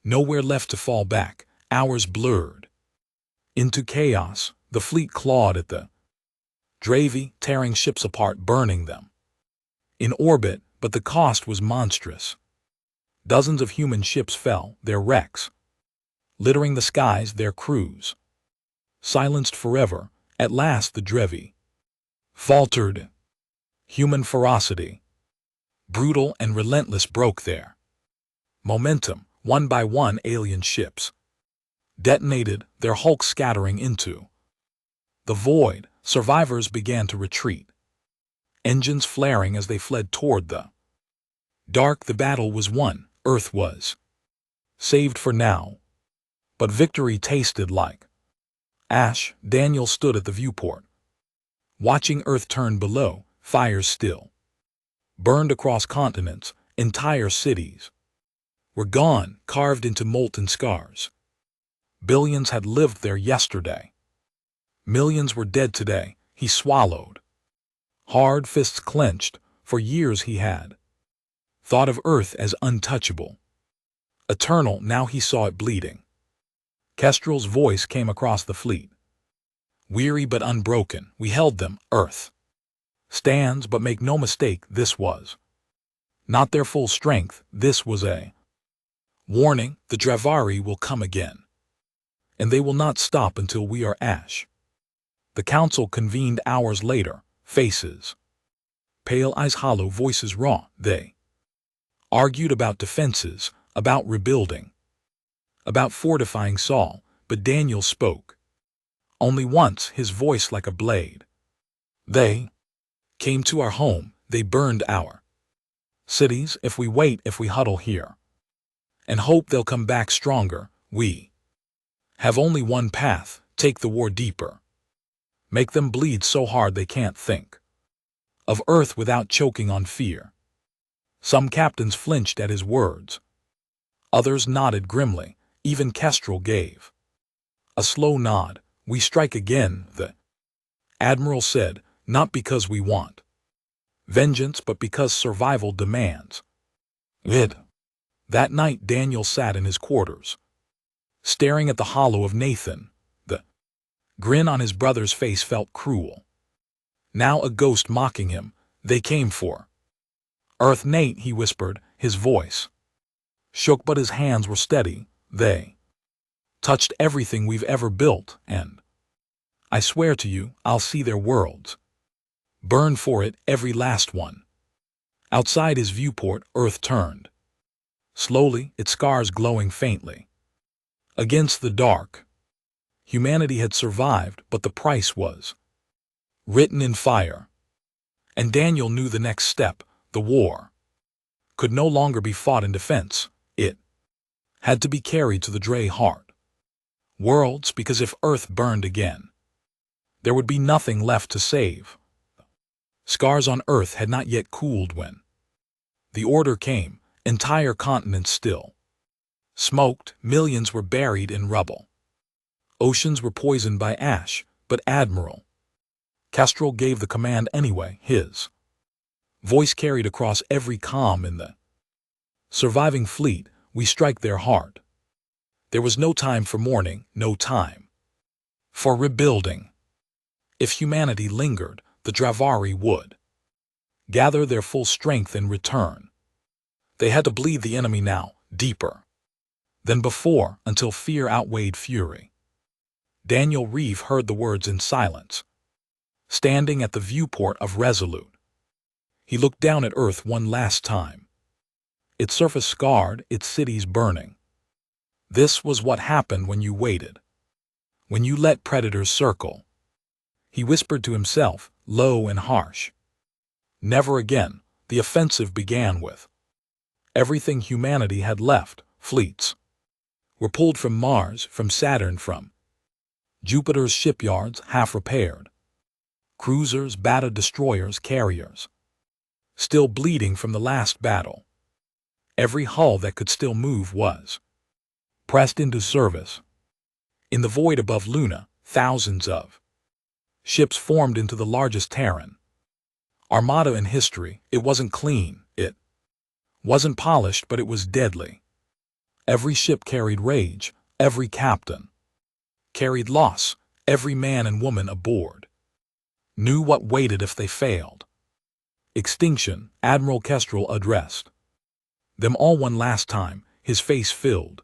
nowhere left to fall back. Hours blurred into chaos. The fleet clawed at the Dravi, tearing ships apart, burning them in orbit, but the cost was monstrous. Dozens of human ships fell, their wrecks littering the skies, their crews silenced forever. At last the Dravi faltered. Human ferocity, brutal and relentless, broke their momentum. One by one, alien ships detonated, their hulk scattering into the void. Survivors began to retreat, engines flaring as they fled toward the dark. The battle was won. Earth was saved for now, but victory tasted like ash. Daniel stood at the viewport, watching Earth turn below. Fires still burned across continents. Entire cities were gone, carved into molten scars. Billions had lived there yesterday. Millions were dead today. He swallowed hard, fists clenched. For years he had thought of Earth as untouchable, eternal. Now he saw it bleeding. Kestrel's voice came across the fleet, weary but unbroken. We held them. Earth stands, but make no mistake, this was not their full strength. This was a warning. The Dravari will come again, and they will not stop until we are ash. The council convened hours later, faces pale, eyes hollow, voices raw. They argued about defenses, about rebuilding, about fortifying Saul. But Daniel spoke only once, his voice like a blade. They came to our home. They burned our cities. If we wait, if we huddle here and hope they'll come back stronger, we have only one path. Take the war deeper. Make them bleed so hard they can't think of Earth without choking on fear. Some captains flinched at his words. Others nodded grimly. Even Kestrel gave a slow nod. We strike again, the admiral said, not because we want vengeance, but because survival demands it. That night Daniel sat in his quarters, staring at the hollow of Nathan. The grin on his brother's face felt cruel. Now a ghost mocking him. They came for Earth. Nate, he whispered. His voice shook, but his hands were steady. They touched everything we've ever built, and I swear to you, I'll see their worlds burn for it, every last one. Outside his viewport, Earth turned slowly, its scars glowing faintly against the dark. Humanity had survived, but the price was written in fire. And Daniel knew the next step. The war could no longer be fought in defense. It had to be carried to the Dre heart worlds, because if Earth burned again, there would be nothing left to save. Scars on Earth had not yet cooled when the order came. Entire continents still smoked. Millions were buried in rubble. Oceans were poisoned by ash. But Admiral Kestrel gave the command anyway. His voice carried across every comm in the surviving fleet. We strike their heart. There was no time for mourning, no time for rebuilding. If humanity lingered, the Dravari would gather their full strength in return. They had to bleed the enemy now, deeper than before, until fear outweighed fury. Daniel Reeve heard the words in silence, standing at the viewport of Resolute. He looked down at Earth one last time. Its surface scarred, its cities burning. This was what happened when you waited, when you let predators circle. He whispered to himself, low and harsh. Never again. The offensive began with everything humanity had left. Fleets were pulled from Mars, from Saturn, from Jupiter's shipyards, half repaired. Cruisers, battered destroyers, carriers, still bleeding from the last battle. Every hull that could still move was pressed into service. In the void above Luna, thousands of ships formed into the largest Terran armada in history. It wasn't clean, it wasn't polished, but it was deadly. Every ship carried rage, every captain carried loss, every man and woman aboard knew what waited if they failed. Extinction. Admiral Kestrel addressed them all one last time, his face filled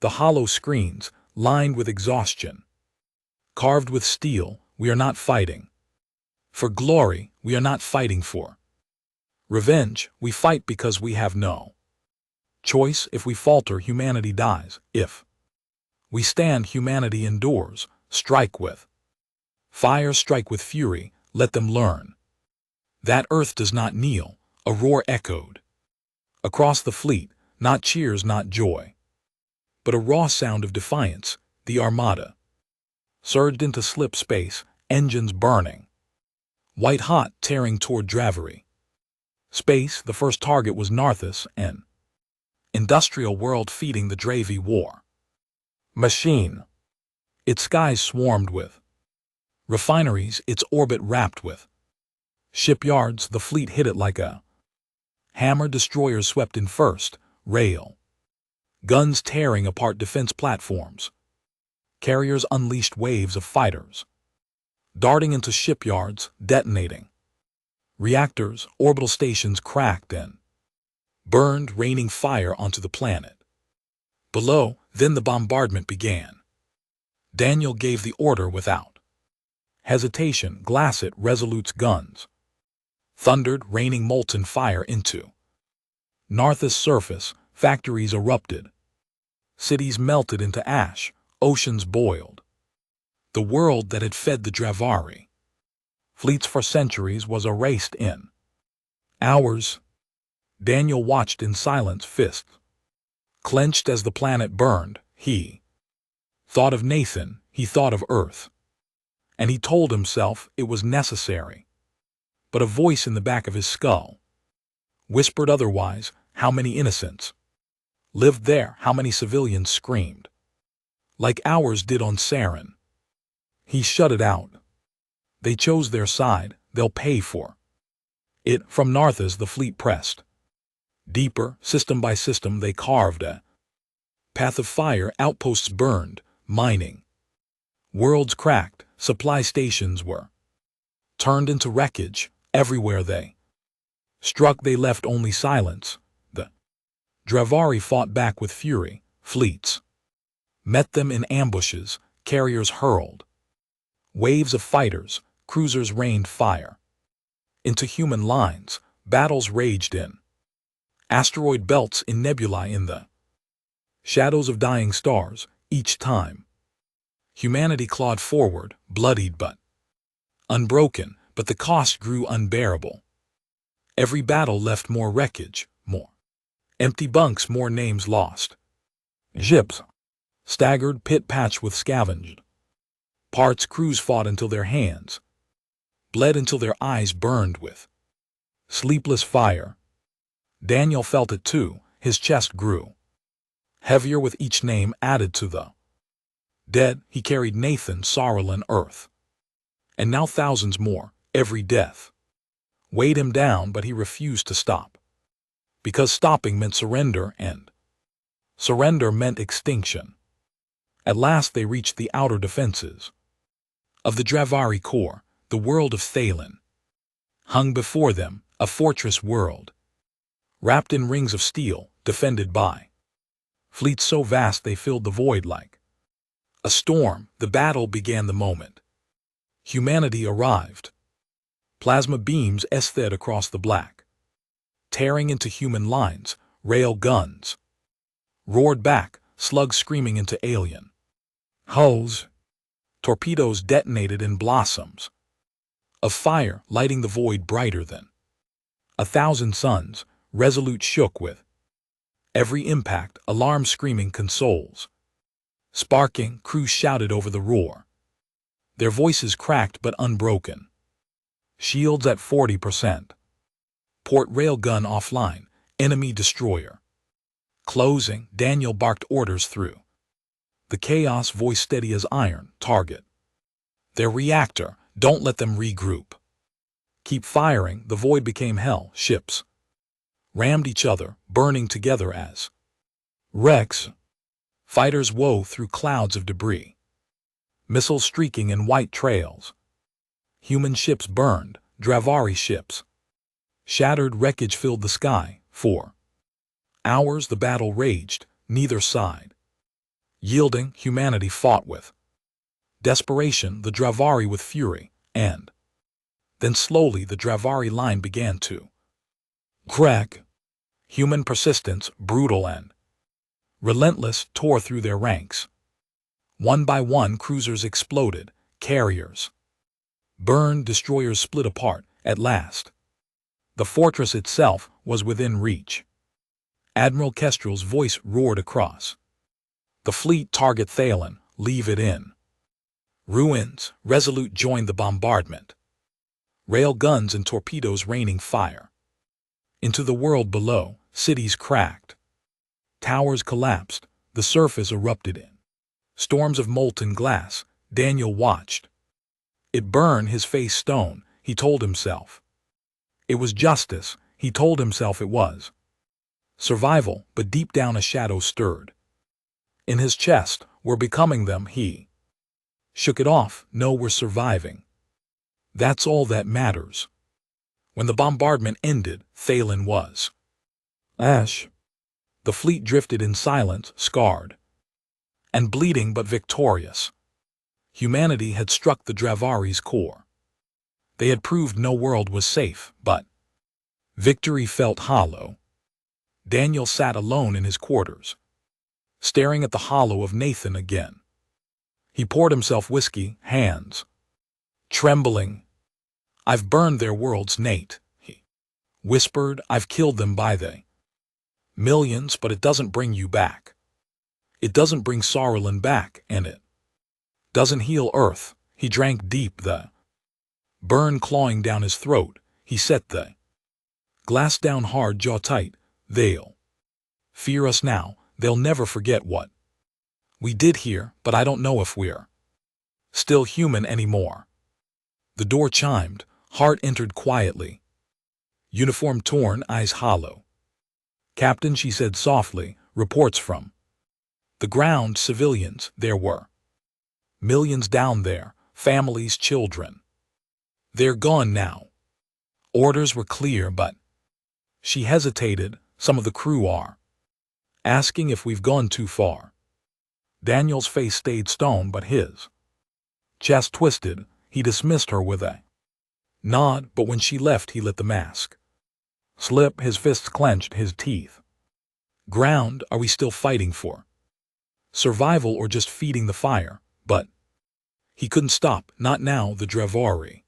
the hollow screens, lined with exhaustion. Carved with steel, we are not fighting for glory, we are not fighting for revenge, we fight because we have no choice. If we falter, humanity dies. If We stand, humanity endures, strike with fire, strike with fury, let them learn. That earth does not kneel, a roar echoed. Across the fleet, not cheers, not joy, but a raw sound of defiance. The armada surged into slip space, engines burning, white hot, tearing toward Dravari. Space, the first target was Narthus, an industrial world feeding the Dravi war machine. Its skies swarmed with refineries, its orbit wrapped with shipyards. The fleet hit it like a hammer. Destroyers swept in first, rail guns tearing apart defense platforms. Carriers unleashed waves of fighters, darting into shipyards, detonating reactors. Orbital stations cracked and burned, raining fire onto the planet below. Then the bombardment began. Daniel gave the order without hesitation. Glassett Resolute's guns thundered, raining molten fire into Narthus' surface. Factories erupted, cities melted into ash, oceans boiled. The world that had fed the Dravari fleets for centuries was erased in hours. Daniel watched in silence, fists clenched as the planet burned. He thought of Nathan, he thought of Earth, and he told himself it was necessary. But a voice in the back of his skull whispered otherwise. How many innocents lived there? How many civilians screamed like ours did on Saren? He shut it out. They chose their side, they'll pay for it. From Narthus the fleet pressed deeper. System by system they carved a path of fire. Outposts burned, mining worlds cracked, supply stations were turned into wreckage. Everywhere they struck they left only silence. The Dravari fought back with fury. Fleets met them in ambushes. Carriers hurled waves of fighters. Cruisers rained fire into human lines. Battles raged in asteroid belts, in nebulae, in the shadows of dying stars. Each time humanity clawed forward, bloodied but unbroken. But the cost grew unbearable. Every battle left more wreckage, more empty bunks, more names lost. Ships staggered, pit patched with scavenged parts. Crews fought until their hands bled, until their eyes burned with sleepless fire. Daniel felt it too. His chest grew heavier with each name added to the dead. He carried Nathan, Sorrel, and Earth, and now thousands more. Every death weighed him down, but he refused to stop, because stopping meant surrender, and surrender meant extinction. At last they reached the outer defenses of the Dravari core. The world of Thalen hung before them, a fortress world, wrapped in rings of steel, defended by fleets so vast they filled the void like a storm. The battle began the moment humanity arrived. Plasma beams sped across the black, tearing into human lines. Rail guns roared back, slugs screaming into alien hulls. Torpedoes detonated in blossoms of fire, lighting the void brighter than 1,000 suns. Resolute shook with every impact, alarm screaming consoles sparking. Crews shouted over the roar, their voices cracked but unbroken. Shields at 40%. Port railgun offline. Enemy destroyer closing. Daniel barked orders through the chaos, voice steady as iron. Target their reactor. Don't let them regroup. Keep firing. The void became hell. Ships rammed each other, burning together as wrecks. Fighters wove through clouds of debris, missiles streaking in white trails. Human ships burned. Dravari ships shattered. Wreckage filled the sky. For hours the battle raged, neither side yielding. Humanity fought with desperation, the Dravari with fury, and then slowly the Dravari line began to crack. Human persistence, brutal and relentless, tore through their ranks. One by one, cruisers exploded, carriers burned, destroyers split apart. At last, the fortress itself was within reach. Admiral Kestrel's voice roared across the fleet, "Target Thalen, leave it in ruins." Resolute joined the bombardment, rail guns and torpedoes raining fire into the world below. Cities cracked, towers collapsed, the surface erupted in storms of molten glass. Daniel watched it burn, his face stone. He told himself it was justice. He told himself it was survival, but deep down a shadow stirred in his chest. We're becoming them. He shook it off. No, we're surviving. That's all that matters. When the bombardment ended, Thalen was ash. The fleet drifted in silence, scarred and bleeding but victorious. Humanity had struck the Dravari's core. They had proved no world was safe, but victory felt hollow. Daniel sat alone in his quarters, staring at the hollow of Nathan again. He poured himself whiskey, hands trembling. "I've burned their worlds, Nate," he whispered. "I've killed them by the millions, but it doesn't bring you back. It doesn't bring Sauron back, and it doesn't heal Earth." He drank deep, the burn clawing down his throat. He set the glass down hard, jaw tight. "They'll fear us now. They'll never forget what we did here, but I don't know if we're still human anymore." The door chimed. Hart entered quietly, uniform torn, eyes hollow. "Captain," she said softly, "reports from the ground, civilians. There were millions down there, families, children. They're gone now. Orders were clear, but..." She hesitated. "Some of the crew are asking if we've gone too far." Daniel's face stayed stone, but his chest twisted. He dismissed her with a nod, but when she left, he let the mask slip, his fists clenched, his teeth ground. Are we still fighting for survival or just feeding the fire? But he couldn't stop, not now. The Dravari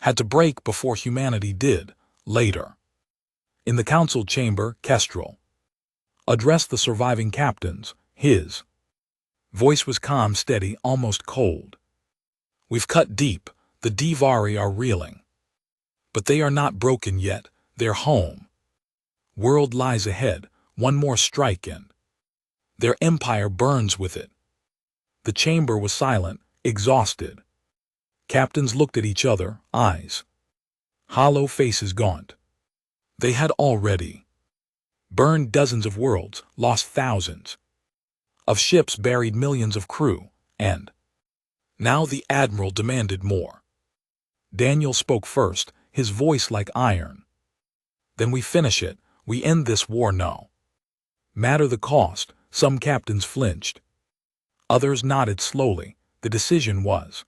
had to break before humanity did. Later, in the council chamber, Kestrel addressed the surviving captains. His voice was calm, steady, almost cold. "We've cut deep. The Dvaari are reeling. But they are not broken yet. Their home world lies ahead. One more strike and their empire burns with it." The chamber was silent, exhausted. Captains looked at each other, eyes hollow, faces gaunt. They had already burned dozens of worlds, lost thousands of ships, buried millions of crew, and now the Admiral demanded more. Daniel spoke first, his voice like iron. "Then we finish it. We end this war, no matter the cost." Some captains flinched. Others nodded slowly. The decision was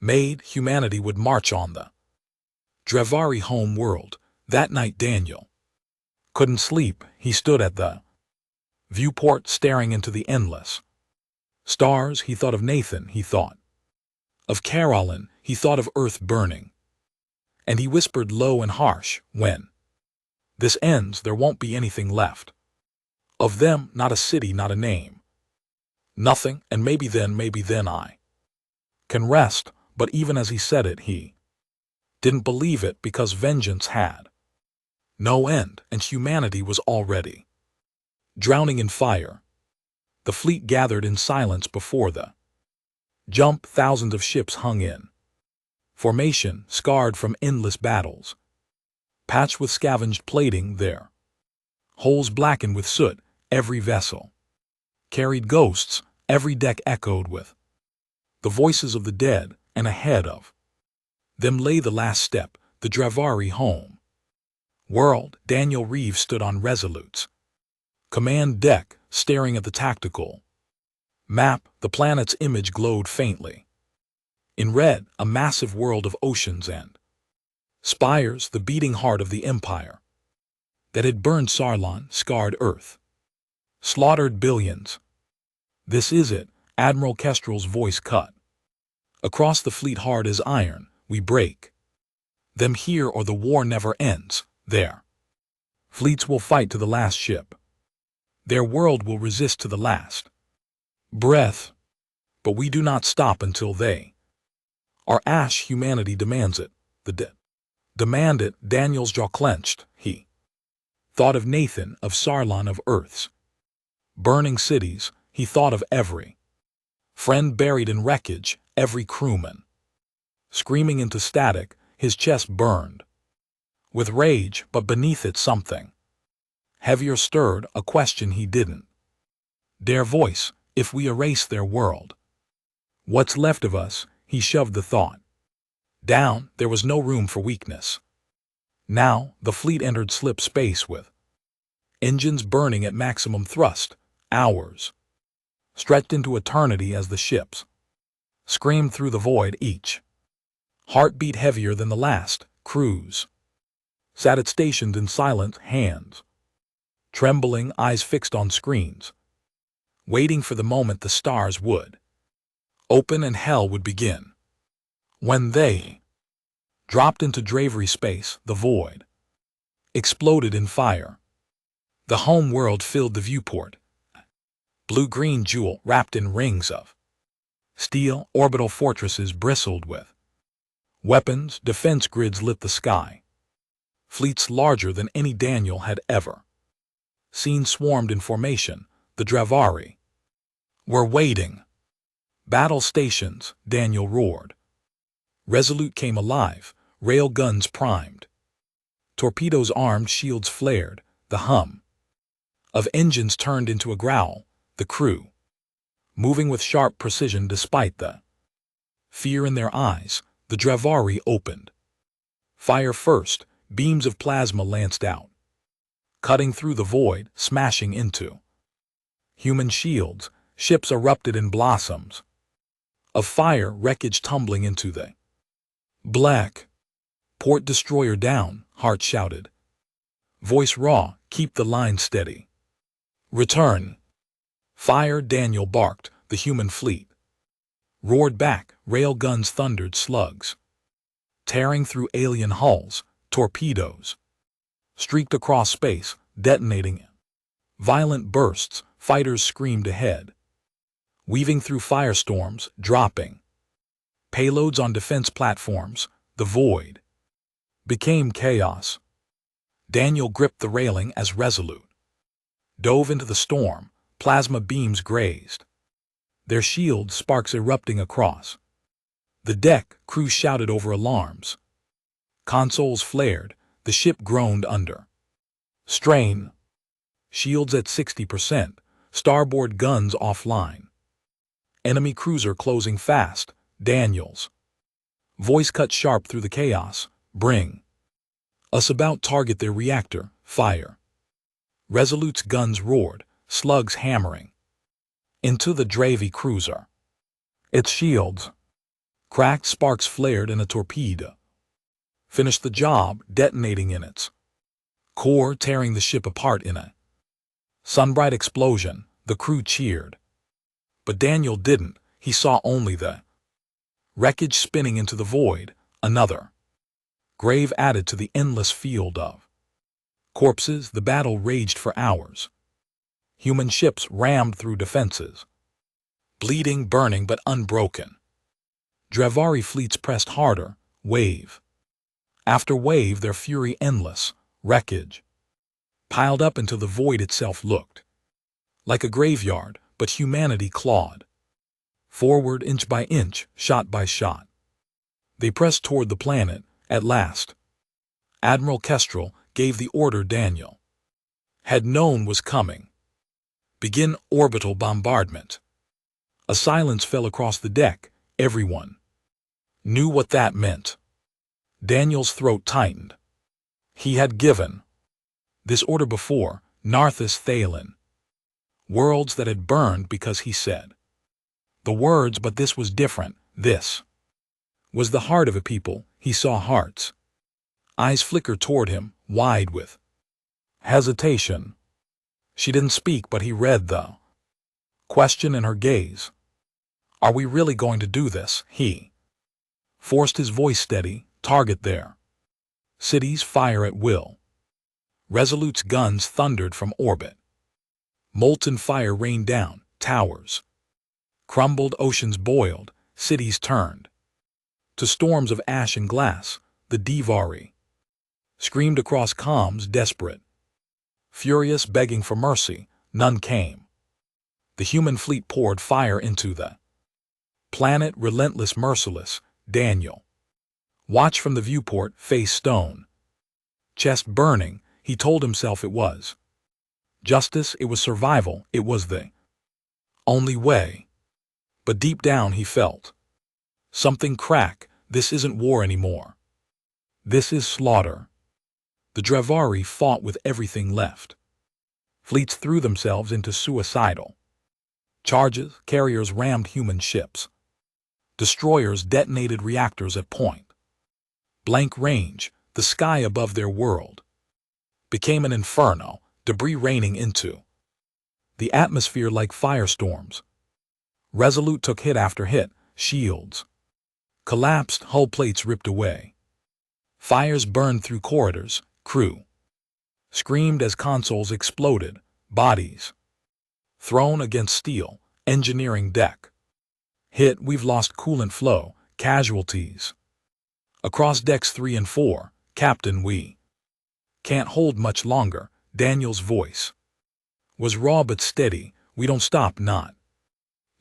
made. Humanity would march on the Dravari home world. That night Daniel couldn't sleep. He stood at the viewport, staring into the endless stars. He thought of Nathan. He thought of Carolyn. He thought of Earth burning. And he whispered low and harsh, "When this ends, there won't be anything left of them, not a city, not a name. Nothing, and maybe then I can rest." But even as he said it, he didn't believe it, because vengeance had no end, and humanity was already drowning in fire. The fleet gathered in silence before the jump. Thousands of ships hung in formation, scarred from endless battles, patched with scavenged plating, their holes blackened with soot. Every vessel carried ghosts, every deck echoed with the voices of the dead, and ahead of them lay the last step, the Dravari home world. Daniel Reeves stood on Resolute's command deck, staring at the tactical map. The planet's image glowed faintly. In red, a massive world of oceans and spires, the beating heart of the empire that had burned Sauron, scarred Earth, slaughtered billions. "This is it," Admiral Kestrel's voice cut. Across the fleet hard as iron, we break them here or the war never ends. There. Fleets will fight to the last ship. Their world will resist to the last breath. But we do not stop until they are ash. Humanity demands it. The dead demand it. Daniel's jaw clenched. He thought of Nathan, of Sarlon, of Earth's burning cities. He thought of every friend buried in wreckage, every crewman screaming into static. His chest burned with rage, but beneath it something heavier stirred, a question he didn't dare voice. If we erase their world, what's left of us? He shoved the thought down. There was no room for weakness. Now, the fleet entered slip space with engines burning at maximum thrust. Hours stretched into eternity as the ships screamed through the void, each heartbeat heavier than the last. Crews sat at stations in silent, hands trembling, eyes fixed on screens, waiting for the moment the stars would open and hell would begin. When they dropped into Dravery space, the void exploded in fire. The home world filled the viewport. Blue-green jewel wrapped in rings of steel, orbital fortresses bristled with weapons, defense grids lit the sky. Fleets larger than any Daniel had ever seen swarmed in formation. The Dravari were waiting. Battle stations, Daniel roared. Resolute came alive, rail guns primed. Torpedoes armed, shields flared. The hum of engines turned into a growl. The crew moving with sharp precision despite the fear in their eyes. The Dravari opened fire first. Beams of plasma lanced out, cutting through the void, smashing into human shields. Ships erupted in blossoms of fire, wreckage tumbling into the black. Port destroyer down, Hart shouted. Voice raw, keep the line steady. Return. Fire, Daniel barked. The human fleet roared back. Rail guns thundered, slugs tearing through alien hulls. Torpedoes streaked across space, detonating in violent bursts. Fighters screamed ahead, weaving through firestorms, dropping payloads on defense platforms. The void became chaos. Daniel gripped the railing as Resolute dove into the storm. Plasma beams grazed their shields, sparks erupting across the deck. Crews shouted over alarms. Consoles flared. The ship groaned under strain. Shields at 60%. Starboard guns offline. Enemy cruiser closing fast. Daniel's voice cut sharp through the chaos. Bring us about. Target their reactor. Fire. Resolute's guns roared, slugs hammering into the Dravi cruiser. Its shields cracked, sparks flared, and a torpedo finished the job, detonating in its core, tearing the ship apart in a sunbright explosion. The crew cheered. But Daniel didn't. He saw only the wreckage spinning into the void, another grave added to the endless field of corpses. The battle raged for hours. Human ships rammed through defenses, bleeding, burning, but unbroken. Dravari fleets pressed harder, wave after wave, their fury endless. Wreckage piled up until the void itself looked like a graveyard, but humanity clawed forward, inch by inch, shot by shot. They pressed toward the planet. At last, Admiral Kestrel gave the order Daniel had known was coming. Begin orbital bombardment. A silence fell across the deck. Everyone knew what that meant. Daniel's throat tightened. He had given this order before, Narthis Thalen. Worlds that had burned because he said the words, but this was different. This was the heart of a people. He saw hearts. Eyes flickered toward him, wide with hesitation. She didn't speak, but he read the question in her gaze. Are we really going to do this? He forced his voice steady. Target there. Cities fire at will. Resolute's guns thundered from orbit. Molten fire rained down. Towers crumbled, oceans boiled, cities turned to storms of ash and glass. The Divari screamed across comms, desperate, furious, begging for mercy. None came. The human fleet poured fire into the planet, relentless, merciless. Daniel watched from the viewport, face stone, chest burning. He told himself it was justice, it was survival, it was the only way. But deep down he felt something crack. This isn't war anymore. This is slaughter. The Dravari fought with everything left. Fleets threw themselves into suicidal charges. Carriers rammed human ships. Destroyers detonated reactors at point blank range. The sky above their world became an inferno, debris raining into the atmosphere like firestorms. Resolute took hit after hit. Shields collapsed, hull plates ripped away. Fires burned through corridors. Crew screamed as consoles exploded. Bodies thrown against steel. Engineering deck hit. We've lost coolant flow. Casualties across decks 3 and 4. Captain, we can't hold much longer. Daniel's voice was raw but steady. We don't stop, not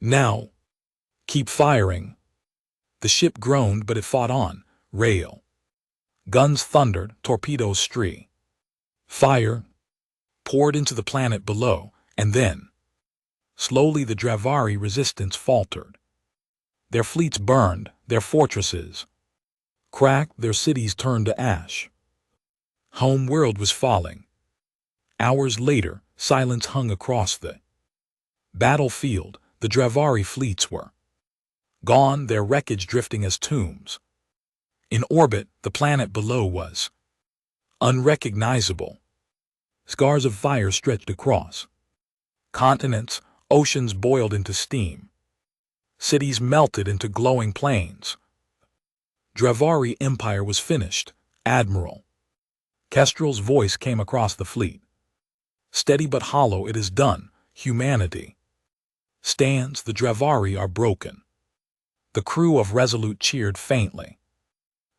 now. Keep firing. The ship groaned, but it fought on. Rail guns thundered. Torpedoes streaked. Fire poured into the planet below, and then slowly the Dravari resistance faltered. Their fleets burned, their fortresses cracked, their cities turned to ash. Home world was falling. Hours later, silence hung across the battlefield. The Dravari fleets were gone, their wreckage drifting as tombs. In orbit, the planet below was unrecognizable. Scars of fire stretched across continents. Oceans boiled into steam. Cities melted into glowing plains. Dravari Empire was finished. Admiral Kestrel's voice came across the fleet. Steady but hollow, it is done. Humanity stands. The Dravari are broken. The crew of Resolute cheered faintly.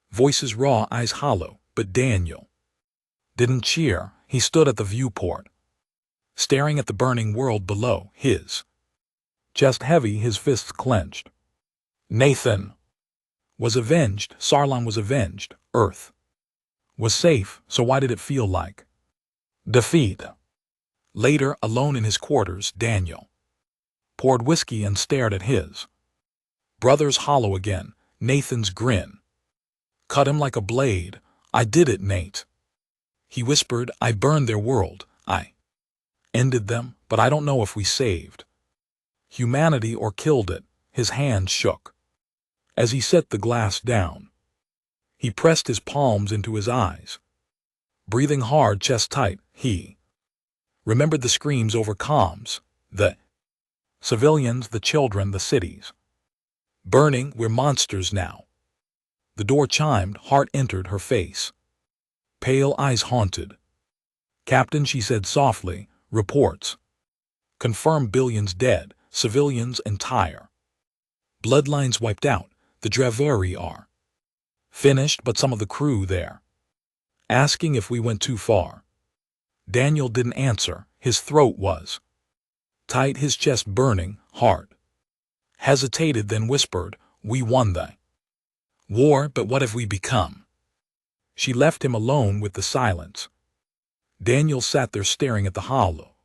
Voices raw, eyes hollow. But Daniel didn't cheer. He stood at the viewport, staring at the burning world below, his chest heavy, his fists clenched. Nathan was avenged. Sarlon was avenged. Earth was safe, so why did it feel like defeat? Later, alone in his quarters, Daniel poured whiskey and stared at his brother's hollow again. Nathan's grin cut him like a blade. I did it, Nate. He whispered, I burned their world. I ended them, but I don't know if we saved humanity or killed it. His hand shook as he set the glass down. He pressed his palms into his eyes, breathing hard, chest tight. He remembered the screams over comms, the civilians, the children, the cities burning. We're monsters now. The door chimed. Heart entered her face, pale eyes haunted. Captain, she said softly, reports confirm billions dead, civilians entire. Bloodlines wiped out. The Dravari are finished, but some of the crew there asking if we went too far. Daniel didn't answer. His throat was tight, his chest burning. Heart hesitated, then whispered, we won the war, but what have we become? She left him alone with the silence. Daniel sat there staring at the hollow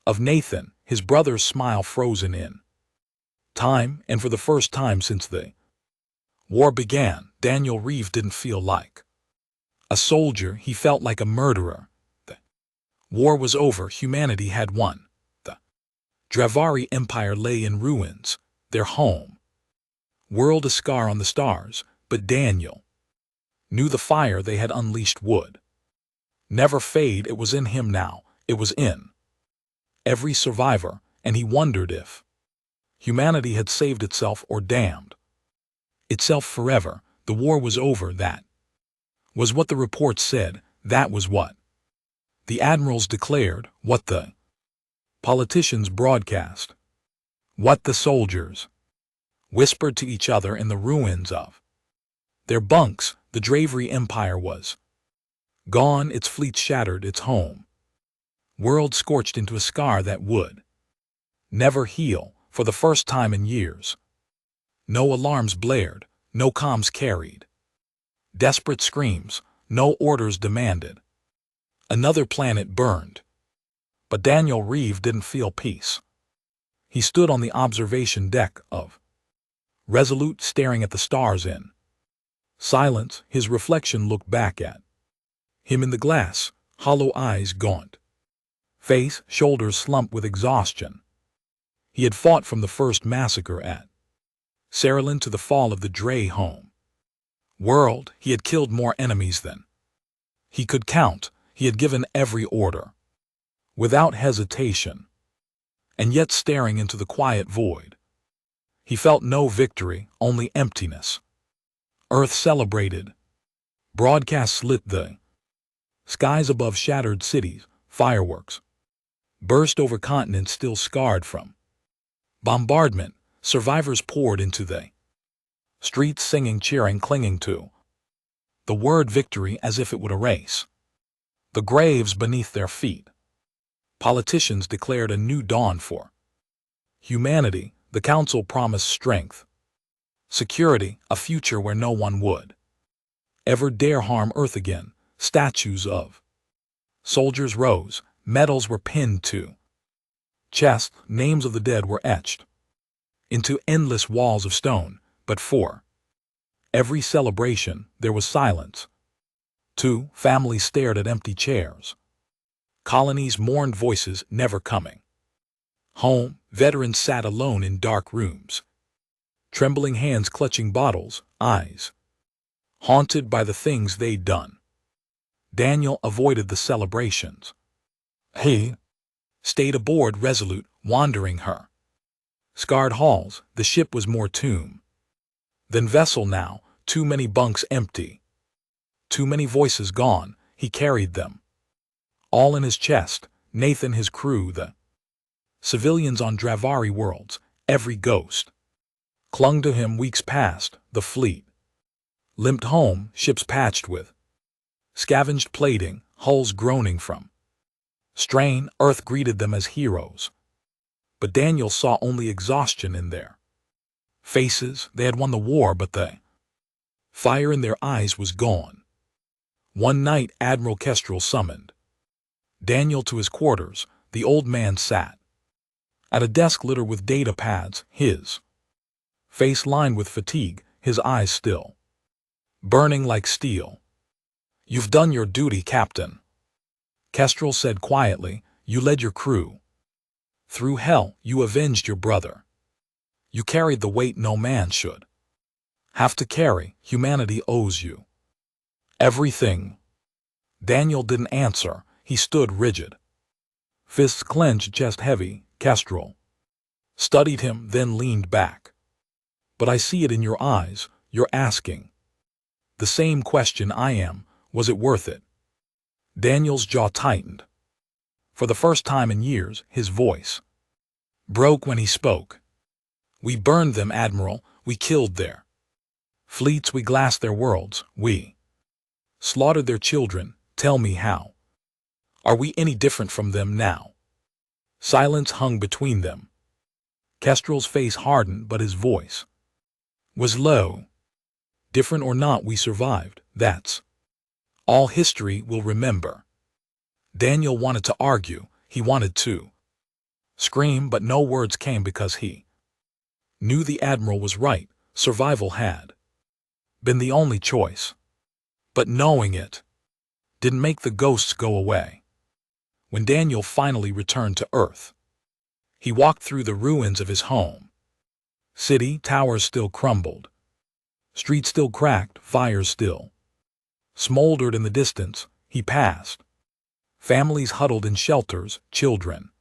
of Nathan, his brother's smile frozen in time, and for the first time since the war began, Daniel Reeve didn't feel like a soldier. He felt like a murderer. The war was over. Humanity had won. The Dravari Empire lay in ruins, their home world a scar on the stars, but Daniel knew the fire they had unleashed would never fade. It was in him now. It was in every survivor, and he wondered if Humanity had saved itself or damned itself forever. The war was over. That was what the reports said. That was what the admirals declared, what the politicians broadcast, what the soldiers whispered to each other in the ruins of their bunks. The Dravery Empire was gone, its fleet shattered, its home world scorched into a scar that would never heal. For the first time in years, no alarms blared, no comms carried desperate screams, no orders demanded. Another planet burned. But Daniel Reeve didn't feel peace. He stood on the observation deck of Resolute, staring at the stars in silence. His reflection looked back at him in the glass, hollow eyes gaunt, face, shoulders slumped with exhaustion. He had fought from the first massacre at Saraland to the fall of the Dre home world. He had killed more enemies than he could count. He had given every order without hesitation. And yet, staring into the quiet void, he felt no victory, only emptiness. Earth celebrated. Broadcasts lit the skies above shattered cities. Fireworks burst over continents still scarred from bombardment. Survivors poured into the streets, singing, cheering, clinging to the word victory as if it would erase the graves beneath their feet. Politicians declared a new dawn for humanity. The council promised strength, security, a future where no one would ever dare harm Earth again. Statues of soldiers rose, medals were pinned to chests, names of the dead were etched into endless walls of stone. But for every celebration, there was silence. Too, families stared at empty chairs. Colonies mourned, voices never coming home. Veterans sat alone in dark rooms, trembling hands clutching bottles, eyes haunted by the things they'd done. Daniel avoided the celebrations. He stayed aboard Resolute, wandering her scarred halls. The ship was more tomb than vessel now. Too many bunks empty, too many voices gone. He carried them all in his chest. Nathan, his crew, the civilians on Dravari worlds, every ghost clung to him. Weeks passed. The fleet limped home, ships patched with scavenged plating, hulls groaning from strain. Earth greeted them as heroes. But Daniel saw only exhaustion in their faces. They had won the war, but the fire in their eyes was gone. One night, Admiral Kestrel summoned Daniel to his quarters. The old man sat at a desk littered with data pads, his face lined with fatigue, his eyes still burning like steel. "You've done your duty, Captain," Kestrel said quietly. "You led your crew through hell. You avenged your brother. You carried the weight no man should have to carry. Humanity owes you everything." Daniel didn't answer. He stood rigid, fists clenched, chest heavy. Kestrel studied him, then leaned back. "But I see it in your eyes. You're asking the same question I am. Was it worth it?" Daniel's jaw tightened. For the first time in years, his voice broke when he spoke. "We burned them, Admiral. We killed their fleets. We glassed their worlds. We slaughtered their children. Tell me, how are we any different from them now?" Silence hung between them. Kestrel's face hardened, but his voice was low. "Different or not, we survived. That's all history will remember." Daniel wanted to argue. He wanted to scream, but no words came because he knew the Admiral was right. Survival had been the only choice. But knowing it didn't make the ghosts go away. When Daniel finally returned to Earth, he walked through the ruins of his home. City towers still crumbled, streets still cracked, fires still smoldered in the distance. He passed families huddled in shelters, children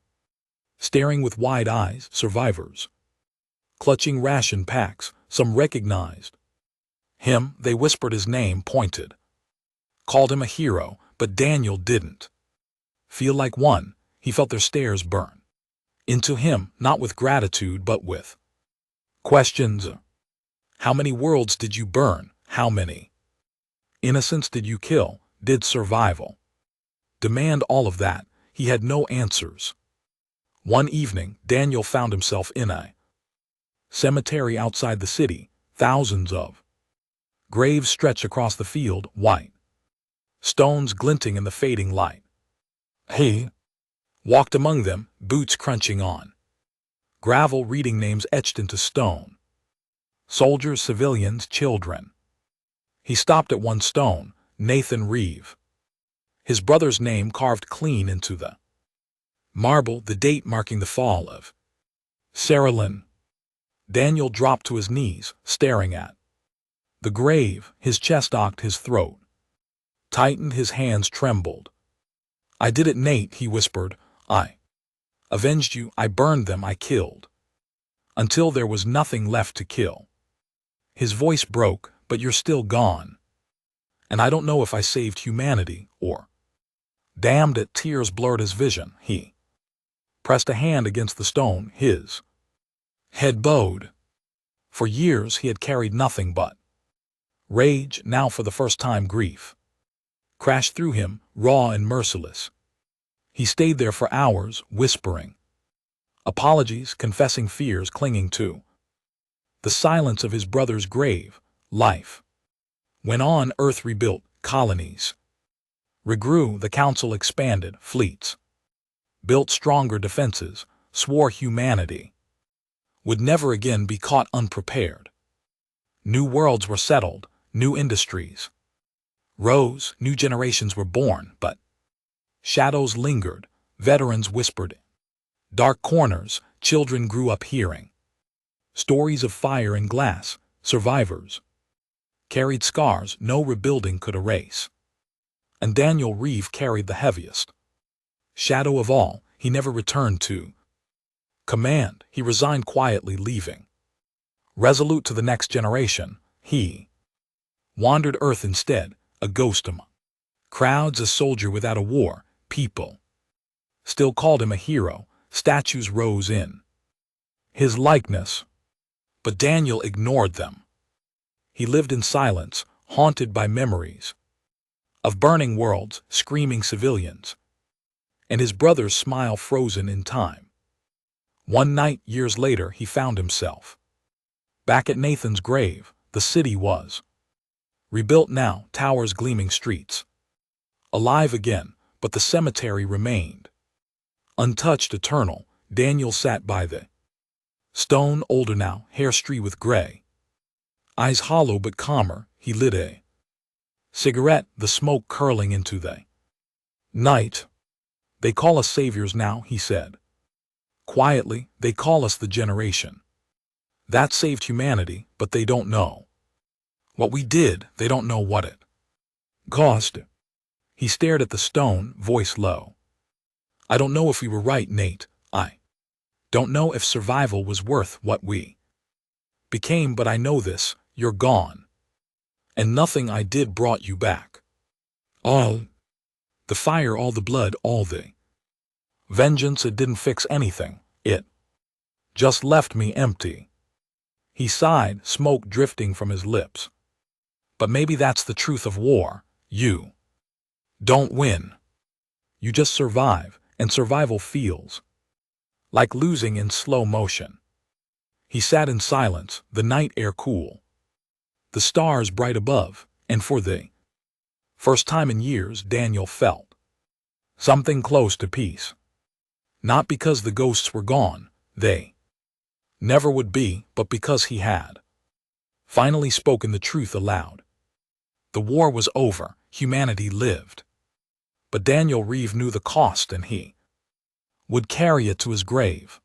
staring with wide eyes, survivors clutching ration packs. Some recognized him. They whispered his name, pointed, called him a hero, but Daniel didn't feel like one. He felt their stares burn into him, not with gratitude, but with questions. How many worlds did you burn? How many innocents did you kill? Did survival demand all of that? He had no answers. One evening, Daniel found himself in a cemetery outside the city. Thousands of graves stretch across the field, white stones glinting in the fading light. He walked among them, boots crunching on gravel, reading names etched into stone. Soldiers, civilians, children. He stopped at one stone, Nathan Reeve. His brother's name carved clean into the marble, the date marking the fall of Sarah Lynn. Daniel dropped to his knees, staring at the grave. His chest ocked, his throat tightened, his hands trembled. I did it, Nate, he whispered. I avenged you. I burned them. I killed until there was nothing left to kill. His voice broke. But you're still gone. And I don't know if I saved humanity or damned it. Tears blurred his vision. He pressed a hand against the stone. His head bowed. For years he had carried nothing but rage. Now for the first time grief crashed through him, raw and merciless. He stayed there for hours, whispering apologies, confessing fears, clinging to the silence of his brother's grave. Life went on. Earth rebuilt, colonies regrew, the council expanded, fleets built stronger defenses, swore humanity would never again be caught unprepared. New worlds were settled, new industries rose, new generations were born, but shadows lingered, veterans whispered dark corners. Children grew up hearing stories of fire and glass. Survivors carried scars no rebuilding could erase. And Daniel Reeve carried the heaviest shadow of all. He never returned to command. He resigned quietly, leaving resolute to the next generation. He wandered Earth instead, a ghost among crowds, a soldier without a war. People still called him a hero. Statues rose in his likeness. But Daniel ignored them. He lived in silence, haunted by memories of burning worlds, screaming civilians, and his brother's smile frozen in time. One night, years later, he found himself back at Nathan's grave. The city was rebuilt now, towers, gleaming streets alive again, but the cemetery remained untouched, eternal. Daniel sat by the stone, older now, hair streaked with gray, eyes hollow but calmer. He lit a cigarette, the smoke curling into the night. They call us saviors now, he said quietly. They call us the generation that saved humanity, but they don't know what we did. They don't know what it cost. He stared at the stone, voice low. I don't know if we were right, Nate. I don't know if survival was worth what we became, but I know this: you're gone. And nothing I did brought you back. All the fire, all the blood, all the vengeance, it didn't fix anything. It just left me empty. He sighed, smoke drifting from his lips. But maybe that's the truth of war. You don't win. You just survive, and survival feels like losing in slow motion. He sat in silence, the night air cool, the stars bright above, and for the first time in years, Daniel felt something close to peace. Not because the ghosts were gone, they never would be, but because he had finally spoken the truth aloud. The war was over, humanity lived. But Daniel Reeve knew the cost, and he would carry it to his grave.